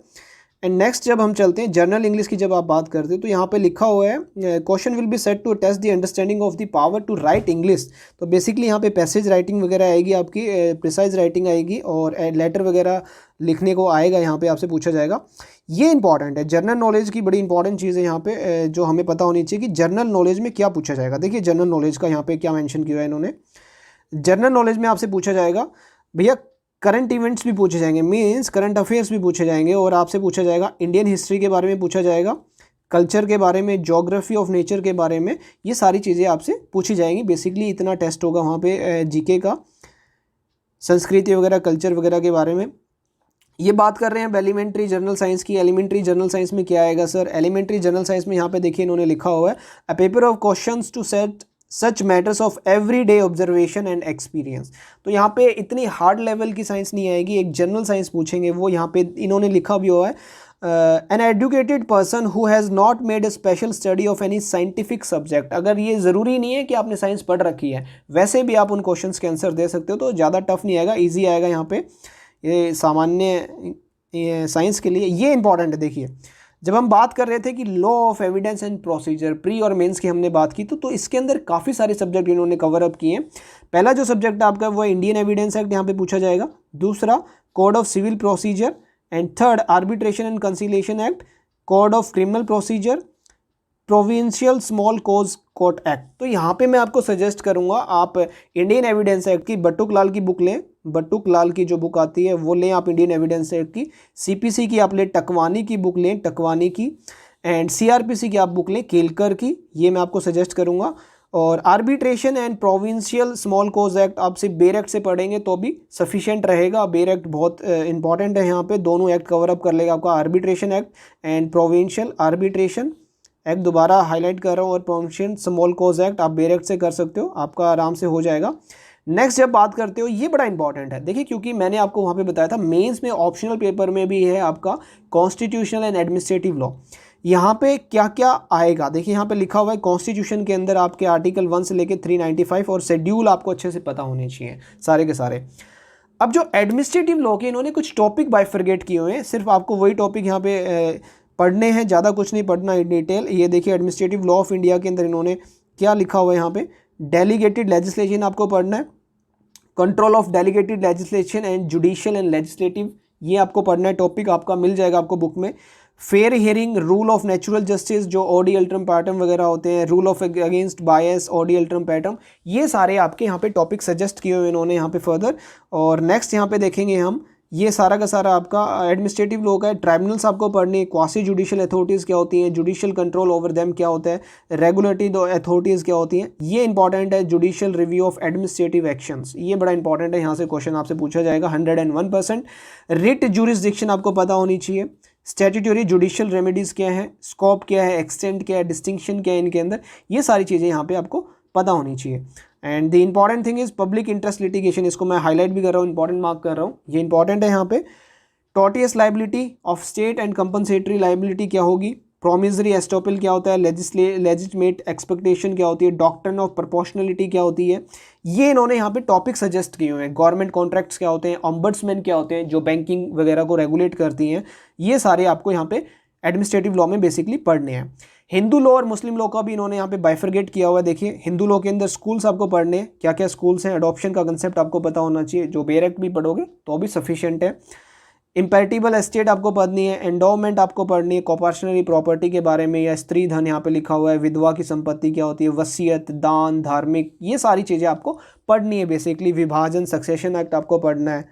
एंड नेक्स्ट जब हम चलते हैं जनरल इंग्लिश की, जब आप बात करते हैं तो यहाँ पे लिखा हुआ है question will be set to test the understanding of the power to write English. तो बेसिकली यहाँ पे पैसेज राइटिंग वगैरह आएगी आपकी, प्रिसाइज राइटिंग आएगी, और लेटर वगैरह लिखने को आएगा, यहाँ पे आपसे पूछा जाएगा। ये इंपॉर्टेंट है, जनरल नॉलेज की बड़ी इंपॉर्टेंट चीज़ है यहाँ पे, जो हमें पता होनी चाहिए कि जनरल नॉलेज में क्या पूछा जाएगा। देखिए जनरल नॉलेज का यहाँ पे क्या मेंशन किया है इन्होंने। जनरल नॉलेज में आपसे पूछा जाएगा भैया, करंट इवेंट्स भी पूछे जाएंगे, मीन्स करंट अफेयर्स भी पूछे जाएंगे, और आपसे पूछा जाएगा इंडियन हिस्ट्री के बारे में पूछा जाएगा, कल्चर के बारे में, ज्योग्राफी ऑफ नेचर के बारे में, ये सारी चीज़ें आपसे पूछी जाएंगी। बेसिकली इतना टेस्ट होगा वहाँ पे जीके का, संस्कृति वगैरह, कल्चर वगैरह के बारे में। ये बात कर रहे हैं एलिमेंट्री जनरल साइंस की। एलिमेंट्री जनरल साइंस में क्या आएगा सर, एलिमेंट्री जनरल साइंस में यहाँ पे देखिए इन्होंने लिखा हुआ है a paper of questions to set such matters of every day observation and experience. तो यहाँ पे इतनी हार्ड लेवल की साइंस नहीं आएगी, एक जनरल साइंस पूछेंगे। वो यहाँ पे इन्होंने लिखा भी हुआ है an educated person who has not made a special study of any scientific subject. अगर ये ज़रूरी नहीं है कि आपने साइंस पढ़ रखी है, वैसे भी आप उन क्वेश्चंस के आंसर दे सकते हो, तो ज़्यादा टफ नहीं आएगा, ईजी आएगा यहाँ पे ये सामान्य साइंस के लिए। ये इंपॉर्टेंट है। देखिए जब हम बात कर रहे थे कि law of evidence and procedure, pre और मेंस की हमने बात की, तो इसके अंदर काफ़ी सारे सब्जेक्ट इन्होंने कवर अप किए हैं। पहला जो सब्जेक्ट आपका वो इंडियन एविडेंस एक्ट यहाँ पे पूछा जाएगा, दूसरा code of civil procedure, and third arbitration and conciliation act, code of criminal procedure, provincial small cause court act. तो यहाँ पे मैं आपको सजेस्ट करूँगा आप इंडियन एविडेंस एक्ट की बटुक लाल की बुक लें, बटुक लाल की जो बुक आती है वो लें आप इंडियन एविडेंस एक्ट की। सीपीसी की आप लें टकवानी की बुक लें, टकवानी की, एंड सीआरपीसी की आप बुक लें केलकर की, ये मैं आपको सजेस्ट करूँगा। और arbitration and provincial small cause act आप सिर्फ बेर एक्ट से पढ़ेंगे तो भी सफिशिएंट रहेगा। बेर एक्ट बहुत इंपॉर्टेंट है, यहाँ पे दोनों एक्ट कवर अप कर लेगा आपका, arbitration act and provincial arbitration act, दोबारा हाईलाइट कर रहा हूँ, और प्रोविंशियल स्मॉल कोज एक्ट आप बेर एक्ट से कर सकते हो, आपका आराम से हो जाएगा। नेक्स्ट जब बात करते हो, ये बड़ा इंपॉर्टेंट है, देखिए क्योंकि मैंने आपको वहाँ पे बताया था मेंस में ऑप्शनल पेपर में भी है आपका कॉन्स्टिट्यूशनल एंड एडमिनिस्ट्रेटिव लॉ। यहाँ पे क्या क्या आएगा देखिए, यहाँ पे लिखा हुआ है कॉन्स्टिट्यूशन के अंदर आपके आर्टिकल 1 से लेकर 395 और शेड्यूल आपको अच्छे से पता होने चाहिए सारे के सारे। अब जो एडमिनिस्ट्रेटिव लॉ के इन्होंने कुछ टॉपिक बाइफरगेट किए हुए हैं, सिर्फ आपको वही टॉपिक यहाँ पे पढ़ने हैं, ज़्यादा कुछ नहीं पढ़ना इन डिटेल। ये देखिए एडमिनिस्ट्रेटिव लॉ ऑफ इंडिया के अंदर इन्होंने क्या लिखा हुआ है, यहाँ पे डेलीगेटेड लेजिस्लेशन आपको पढ़ना है, control of delegated legislation and judicial and legislative, ये आपको पढ़ना है, टॉपिक आपका मिल जाएगा आपको बुक में। Fair hearing, rule of natural justice, जो ओडी अल्ट्रम पैटर्न वगैरह होते हैं, rule of against bias, audi alteram partem, ये सारे आपके यहाँ पे टॉपिक सजेस्ट किए हुए इन्होंने यहाँ पे फर्दर। और नेक्स्ट यहाँ पे देखेंगे हम ये सारा का सारा आपका एडमिनिस्ट्रेटिव लॉ का है। ट्राइब्यूनल्स आपको पढ़नी है, क्वासी जुडिशियल अथॉरिटीज़ क्या होती हैं, जुडिशियल कंट्रोल ओवर देम क्या होता है, रेगुलेटरी अथॉरिटीज़ क्या होती हैं, ये इंपॉर्टेंट है। Judicial review of administrative actions, ये बड़ा इंपॉर्टेंट है, यहाँ से क्वेश्चन आपसे पूछा जाएगा 101%। रिट जुरिसडिक्शन आपको पता होनी चाहिए। स्टैट्यूटरी जुडिशियल रेमेडीज़ क्या है, स्कोप क्या है, एक्सटेंट क्या है, डिस्टिंक्शन क्या है इनके अंदर, ये सारी चीज़ें यहाँ पे आपको पता होनी चाहिए। And the important thing is public interest litigation, इसको मैं हाईलाइट भी कर रहा हूँ, इंपॉर्टेंट मार्क कर रहा हूँ, ये इंपॉर्टेंट है यहाँ पे। Tortious liability of state and compensatory liability क्या होगी, प्रोमिसरी एस्टोपल क्या होता है, लेजिस्लेट एक्सपेक्टेशन क्या होती है, डॉक्ट्रिन ऑफ प्रोपोर्शनलिटी क्या होती है, ये इन्होंने यहाँ पे टॉपिक सजेस्ट किए हुए हैं। गवर्नमेंट कॉन्ट्रैक्ट्स क्या होते हैं, ऑम्बड्समैन क्या होते हैं जो बैंकिंग वगैरह को रेगुलेट करती हैं, ये सारे आपको यहाँ पे एडमिनिस्ट्रेटिव लॉ में बेसिकली पढ़ने हैं। हिंदू लॉ और मुस्लिम लॉ का भी इन्होंने यहाँ पे बाइफरगेट किया हुआ है। देखिए हिंदू लॉ के अंदर स्कूल्स आपको पढ़ने हैं, क्या क्या स्कूल्स हैं, अडॉप्शन का कंसेप्ट आपको पता होना चाहिए, जो बेयर एक्ट भी पढ़ोगे तो भी सफिशिएंट है। इम्पेरिटिबल एस्टेट आपको पढ़नी है, एंडोमेंट आपको पढ़नी है, कॉर्पोरेशनरी प्रॉपर्टी के बारे में या स्त्री धन यहाँ पे लिखा हुआ है, विधवा की संपत्ति क्या होती है, वसीयत, दान, धार्मिक, ये सारी चीज़ें आपको पढ़नी है बेसिकली। विभाजन सक्सेशन एक्ट आपको पढ़ना है,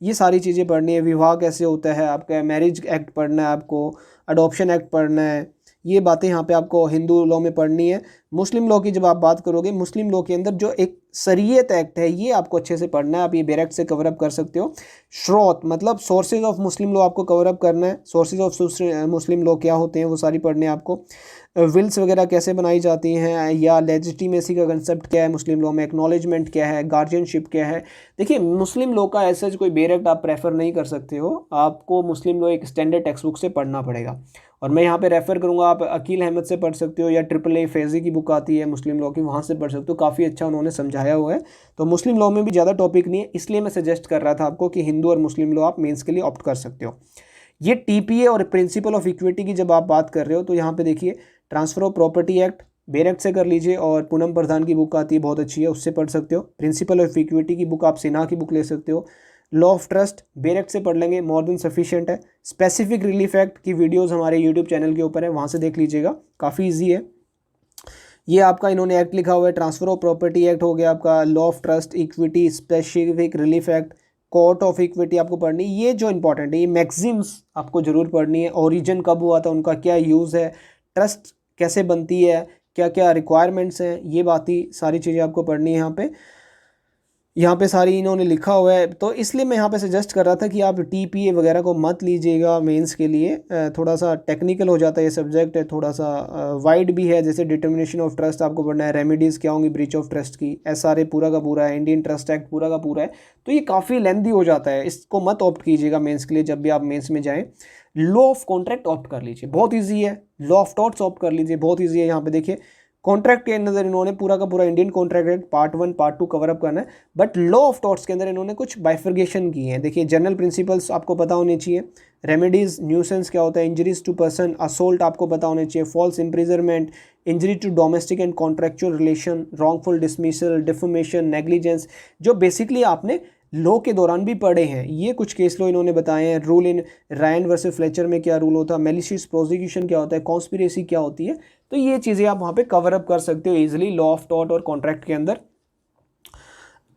ये सारी चीज़ें पढ़नी है। विवाह कैसे होता है, आपका मैरिज एक्ट पढ़ना है, आपको अडॉप्शन एक्ट पढ़ना है, ये बातें यहाँ पे आपको हिंदू लॉ में पढ़नी है। मुस्लिम लॉ की जब आप बात करोगे, मुस्लिम लॉ के अंदर जो एक शरीयत एक्ट है ये आपको अच्छे से पढ़ना है, आप ये बेयर एक्ट से कवर अप कर सकते हो। स्रोत मतलब सोर्सेज ऑफ मुस्लिम लॉ आपको कवर अप करना है, सोर्सेज ऑफ मुस्लिम लॉ क्या होते हैं वो सारी पढ़ने हैं आपको। विल्स वगैरह कैसे बनाई जाती हैं, या लेजिटिमेसी का कंसेप्ट क्या है मुस्लिम लॉ में, एक्नॉलेजमेंट क्या है, गार्जियनशिप क्या है। देखिए मुस्लिम लॉ का ऐसा कोई बेयर एक्ट आप प्रेफर नहीं कर सकते हो, आपको मुस्लिम लॉ एक स्टैंडर्ड टेक्स्ट बुक से पढ़ना पड़ेगा। और मैं यहाँ पे रेफ़र करूँगा, आप अकील अहमद से पढ़ सकते हो, या ट्रिपल ए फैज़ी की बुक आती है मुस्लिम लॉ की, वहाँ से पढ़ सकते हो, काफ़ी अच्छा उन्होंने समझाया हुआ है। तो मुस्लिम लॉ में भी ज़्यादा टॉपिक नहीं है, इसलिए मैं सजेस्ट कर रहा था आपको कि हिंदू और मुस्लिम लॉ आप मेंस के लिए ऑप्ट कर सकते हो। ये टीपीए और प्रिंसिपल ऑफ इक्विटी की जब आप बात कर रहे हो तो यहाँ पे देखिए transfer of property act bare act से कर लीजिए, और पूनम प्रधान की बुक आती है बहुत अच्छी है, उससे पढ़ सकते हो। प्रिंसिपल ऑफ इक्विटी की बुक आप सिन्हा की बुक ले सकते हो। Law of trust bare act से पढ़ लेंगे, मोर देन सफिशिएंट है। स्पेसिफिक रिलीफ एक्ट की वीडियोस हमारे यूट्यूब चैनल के ऊपर है, वहाँ से देख लीजिएगा, काफ़ी ईजी है। ये आपका इन्होंने एक्ट लिखा हुआ है, ट्रांसफर ऑफ प्रॉपर्टी एक्ट हो गया आपका, law of trust, equity, specific relief act, court of equity आपको पढ़नी। ये जो इंपॉर्टेंट है, ये मैक्सिम्स आपको जरूर पढ़नी है। ओरिजिन कब हुआ था, उनका क्या यूज़ है, ट्रस्ट कैसे बनती है, क्या क्या रिक्वायरमेंट्स हैं, ये बातें सारी चीज़ें आपको पढ़नी है यहाँ पे सारी इन्होंने लिखा हुआ है। तो इसलिए मैं यहाँ पे सजेस्ट कर रहा था कि आप टीपीए वगैरह को मत लीजिएगा मेंस के लिए, थोड़ा सा टेक्निकल हो जाता है ये सब्जेक्ट है, थोड़ा सा वाइड भी है। जैसे डिटर्मिनेशन ऑफ ट्रस्ट आपको पढ़ना है, रेमेडीज़ क्या होंगी ब्रीच ऑफ ट्रस्ट की, एसआरए पूरा का पूरा है, इंडियन ट्रस्ट एक्ट पूरा का पूरा है, तो ये काफ़ी लेंथी हो जाता है, इसको मत ऑप्ट कीजिएगा मेंस के लिए। जब भी आप मेंस में जाएँ, लॉ ऑफ कॉन्ट्रैक्ट ऑप्ट कर लीजिए, बहुत ईजी है। लॉ ऑफ टॉर्ट्स ऑप्ट कर लीजिए, बहुत ईजी है। यहाँ पे देखिए कॉन्ट्रैक्ट के अंदर इन्होंने पूरा का पूरा Indian contract act part 1 part 2 cover up करना है, बट लॉ ऑफ टॉर्ट्स के अंदर इन्होंने कुछ बाइफर्गेशन की है। देखिए जनरल प्रिंसिपल्स आपको पता होने चाहिए, रेमेडीज, न्यूसेंस क्या होता है, इंजरीज टू पर्सन, असोल्ट आपको पता होने चाहिए, false imprisonment, injury to domestic and contractual relation, wrongful dismissal, defamation, negligence, जो बेसिकली आपने लॉ के दौरान भी पढ़े हैं। ये कुछ केस लॉ इन्होंने बताए हैं। Rule in Ryan versus Fletcher में क्या रूल होता है, मैलिशियस प्रोसिक्यूशन क्या होता है, कॉन्स्पिरेसी क्या होती है, तो ये चीज़ें आप वहाँ पे कवर अप कर सकते हो इजीली लॉ ऑफ टॉर्ट और कॉन्ट्रैक्ट के अंदर।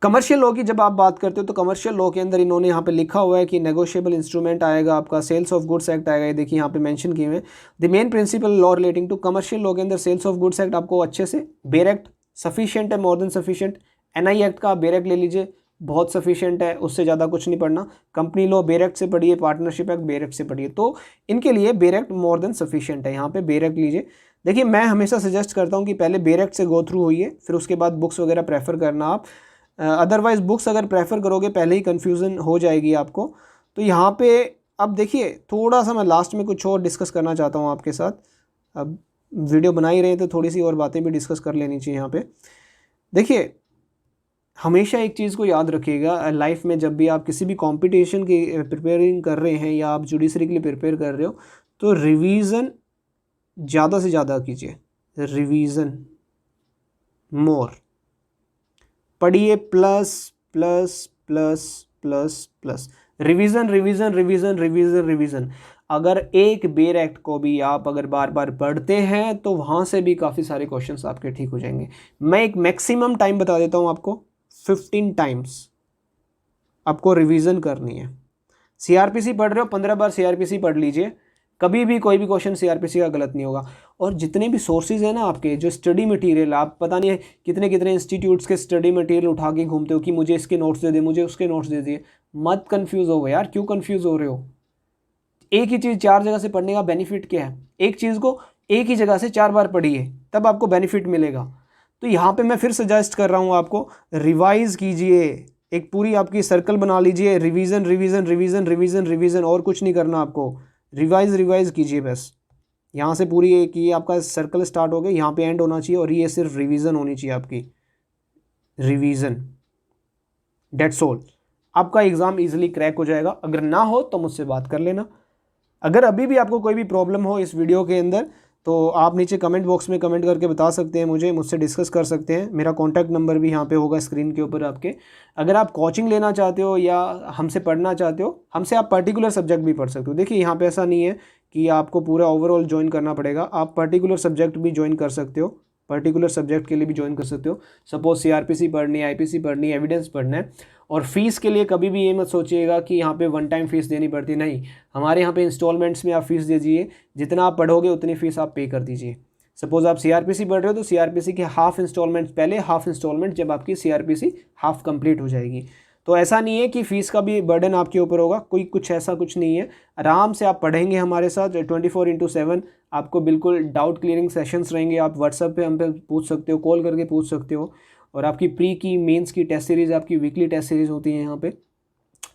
कमर्शियल लॉ की जब आप बात करते हो तो कमर्शियल लॉ के अंदर इन्होंने यहाँ पे लिखा हुआ है कि नेगोशिएबल इंस्ट्रूमेंट आएगा आपका, सेल्स ऑफ गुड्स एक्ट आएगा, ये देखिए यहाँ पे मेंशन किए हुए हैं। The main principle law relating to commercial law के अंदर सेल्स ऑफ गुड्स एक्ट आपको अच्छे से, बेयर एक्ट सफिशिएंट है, more than sufficient. NI act का बेयर एक्ट ले लीजिए, बहुत सफिशिएंट है, उससे ज़्यादा कुछ नहीं पढ़ना। कंपनी लॉ बेयर एक्ट से पढ़िए, पार्टनरशिप एक्ट बेयर एक्ट से पढ़िए, तो इनके लिए बेयर एक्ट मोर देन सफिशिएंट है। यहाँ पे बेयर एक्ट लीजिए। देखिए मैं हमेशा सजेस्ट करता हूँ कि पहले बेयर एक्ट से गो थ्रू होइए, फिर उसके बाद बुक्स वगैरह प्रेफर करना आप। अदरवाइज बुक्स अगर प्रेफर करोगे पहले ही कन्फ्यूज़न हो जाएगी आपको। तो यहाँ पे अब देखिए थोड़ा सा मैं लास्ट में कुछ और डिस्कस करना चाहता हूँ आपके साथ। अब वीडियो बना ही रहे हैं तो थोड़ी सी और बातें भी डिस्कस कर लेनी चाहिए यहाँ पे। देखिए हमेशा एक चीज़ को याद रखिएगा लाइफ में, जब भी आप किसी भी कंपटीशन की प्रिपेयरिंग कर रहे हैं या आप जुडिशरी के लिए प्रिपेयर कर रहे हो, तो रिवीजन ज़्यादा से ज़्यादा कीजिए, रिवीजन मोर पढ़िए, plus plus plus plus plus, revision revision revision revision revision. अगर एक बेयर एक्ट को भी आप अगर बार बार पढ़ते हैं तो वहाँ से भी काफ़ी सारे क्वेश्चंस आपके ठीक हो जाएंगे। मैं एक मैक्सिमम टाइम बता देता हूँ आपको, 15 टाइम्स आपको रिवीजन करनी है। सीआरपीसी पढ़ रहे हो 15 बार सीआरपीसी पढ़ लीजिए, कभी भी कोई भी क्वेश्चन सीआरपीसी का गलत नहीं होगा। और जितने भी सोर्सेज हैं ना आपके, जो स्टडी मटेरियल, आप पता नहीं कितने कितने इंस्टीट्यूट्स के स्टडी मटेरियल उठा के घूमते हो कि मुझे इसके नोट्स दे दे, मुझे उसके नोट्स दे दिए। मत कन्फ्यूज़ हो यार, क्यों कन्फ्यूज़ हो रहे हो? एक ही चीज़ 4 जगह से पढ़ने का बेनिफिट क्या है? एक चीज़ को एक ही जगह से 4 बार पढ़िए, तब आपको बेनिफिट मिलेगा। तो यहाँ पे मैं फिर सजेस्ट कर रहा हूँ आपको, रिवाइज़ कीजिए, एक पूरी आपकी सर्कल बना लीजिए, revision revision revision revision revision, और कुछ नहीं करना आपको, रिवाइज़ कीजिए बस। यहाँ से पूरी एक ये आपका सर्कल स्टार्ट हो गया, यहाँ पे एंड होना चाहिए, और ये सिर्फ रिवीजन होनी चाहिए आपकी, रिवीजन, डेट्स ऑल। आपका एग्ज़ाम इजीली क्रैक हो जाएगा। अगर ना हो तो मुझसे बात कर लेना। अगर अभी भी आपको कोई भी प्रॉब्लम हो इस वीडियो के अंदर, तो आप नीचे कमेंट बॉक्स में कमेंट करके बता सकते हैं, मुझसे डिस्कस कर सकते हैं। मेरा कॉन्टैक्ट नंबर भी यहाँ पे होगा स्क्रीन के ऊपर आपके। अगर आप कोचिंग लेना चाहते हो या हमसे पढ़ना चाहते हो, हमसे आप पर्टिकुलर सब्जेक्ट भी पढ़ सकते हो। देखिए यहाँ पे ऐसा नहीं है कि आपको पूरा ओवरऑल ज्वाइन करना पड़ेगा, आप पर्टिकुलर सब्जेक्ट भी ज्वाइन कर सकते हो, पर्टिकुलर सब्जेक्ट के लिए भी ज्वाइन कर सकते हो। सपोज सीआरपीसी पढ़नी है, आईपीसी पढ़नी है, एविडेंस पढ़ना है। और फीस के लिए कभी भी ये मत सोचिएगा कि यहाँ पे वन टाइम फीस देनी पड़ती, नहीं, हमारे यहाँ पे इंस्टॉलमेंट्स में आप फीस दीजिए, जितना आप पढ़ोगे उतनी फीस आप पे कर दीजिए। सपोज आप सीआरपीसी पढ़ रहे हो तो सीआरपीसी के हाफ इंस्टॉलमेंट पहले, हाफ इंस्टॉलमेंट जब आपकी सीआरपीसी हाफ कंप्लीट हो जाएगी। तो ऐसा नहीं है कि फ़ीस का भी बर्डन आपके ऊपर होगा, कोई कुछ ऐसा कुछ नहीं है। आराम से आप पढ़ेंगे हमारे साथ 24/7, आपको बिल्कुल डाउट क्लियरिंग सेशंस रहेंगे। आप व्हाट्सएप पे हम पे पूछ सकते हो, कॉल करके पूछ सकते हो। और आपकी प्री की, मेंस की टेस्ट सीरीज़, आपकी वीकली टेस्ट सीरीज़ होती है यहाँ पे।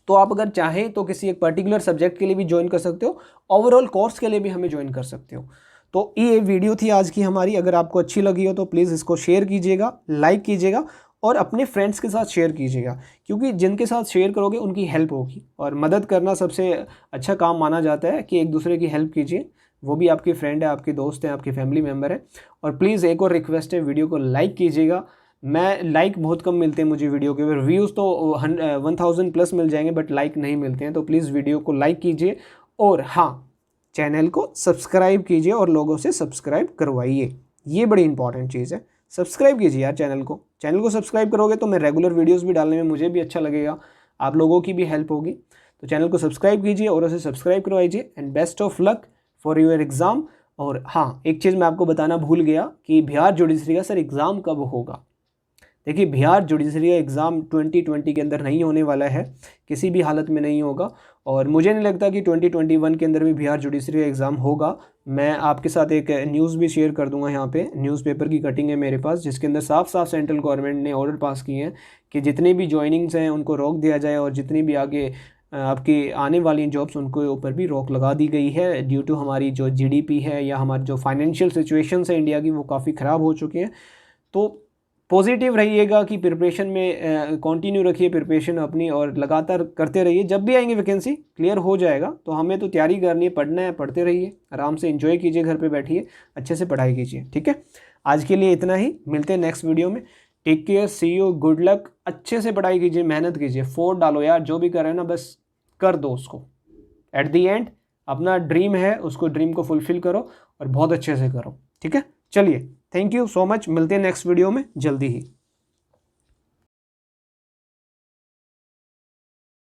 तो आप अगर चाहें तो किसी एक पर्टिकुलर सब्जेक्ट के लिए भी ज्वाइन कर सकते हो, ओवरऑल कोर्स के लिए भी हमें ज्वाइन कर सकते हो। तो ये वीडियो थी आज की हमारी। अगर आपको अच्छी लगी हो तो प्लीज़ इसको शेयर कीजिएगा, लाइक कीजिएगा और अपने फ्रेंड्स के साथ शेयर कीजिएगा, क्योंकि जिनके साथ शेयर करोगे उनकी हेल्प होगी। और मदद करना सबसे अच्छा काम माना जाता है कि एक दूसरे की हेल्प कीजिए, वो भी आपके फ्रेंड है, आपके दोस्त हैं, आपके फैमिली मेम्बर है। और प्लीज़ एक और रिक्वेस्ट है, वीडियो को लाइक कीजिएगा। मैं लाइक बहुत कम मिलते हैं मुझे वीडियो के ऊपर, व्यूज़ तो 1000 प्लस मिल जाएंगे, बट लाइक नहीं मिलते हैं। तो प्लीज़ वीडियो को लाइक कीजिए और हाँ, चैनल को सब्सक्राइब कीजिए और लोगों से सब्सक्राइब करवाइए, ये बड़ी इंपॉर्टेंट चीज़ है। सब्सक्राइब कीजिए यार चैनल को सब्सक्राइब करोगे तो मैं रेगुलर वीडियोस भी डालने में मुझे भी अच्छा लगेगा, आप लोगों की भी हेल्प होगी। तो चैनल को सब्सक्राइब कीजिए और उसे सब्सक्राइब करवाइए। And best of luck for your exam. और हाँ, एक चीज़ मैं आपको बताना भूल गया कि बिहार जुडिशरी का सर एग्ज़ाम कब होगा। देखिए, बिहार जुडिशरी का एग्ज़ाम 2020 के अंदर नहीं होने वाला है, किसी भी हालत में नहीं होगा। और मुझे नहीं लगता कि 2021 के अंदर भी बिहार जुडिशरी का एग्ज़ाम होगा। मैं आपके साथ एक न्यूज़ भी शेयर कर दूंगा, यहाँ पे न्यूज़पेपर की कटिंग है मेरे पास, जिसके अंदर साफ साफ सेंट्रल गवर्नमेंट ने ऑर्डर पास किए हैं कि जितने भी ज्वाइनिंग्स हैं उनको रोक दिया जाए, और जितनी भी आगे आपकी आने वाली जॉब्स उनको ऊपर भी रोक लगा दी गई है, ड्यू टू हमारी जो जीडीपी है या हमारी जो फाइनेंशियल सिचुएशंस है इंडिया की, वो काफ़ी ख़राब हो चुकी हैं। तो पॉजिटिव रहिएगा कि प्रिपरेशन में कंटिन्यू रखिए प्रिपरेशन अपनी, और लगातार करते रहिए। जब भी आएंगे वैकेंसी क्लियर हो जाएगा, तो हमें तो तैयारी करनी है, पढ़ना है, पढ़ते रहिए, आराम से एंजॉय कीजिए, घर पे बैठिए, अच्छे से पढ़ाई कीजिए। ठीक है, आज के लिए इतना ही, मिलते हैं नेक्स्ट वीडियो में। Take care, see you, good luck. अच्छे से पढ़ाई कीजिए, मेहनत कीजिए, फोर्स डालो यार, जो भी कर रहे हैं ना बस कर दो उसको। एट दी एंड अपना ड्रीम है, उसको ड्रीम को फुलफिल करो और बहुत अच्छे से करो। ठीक है, चलिए, थैंक यू सो मच, मिलते हैं नेक्स्ट वीडियो में जल्दी ही।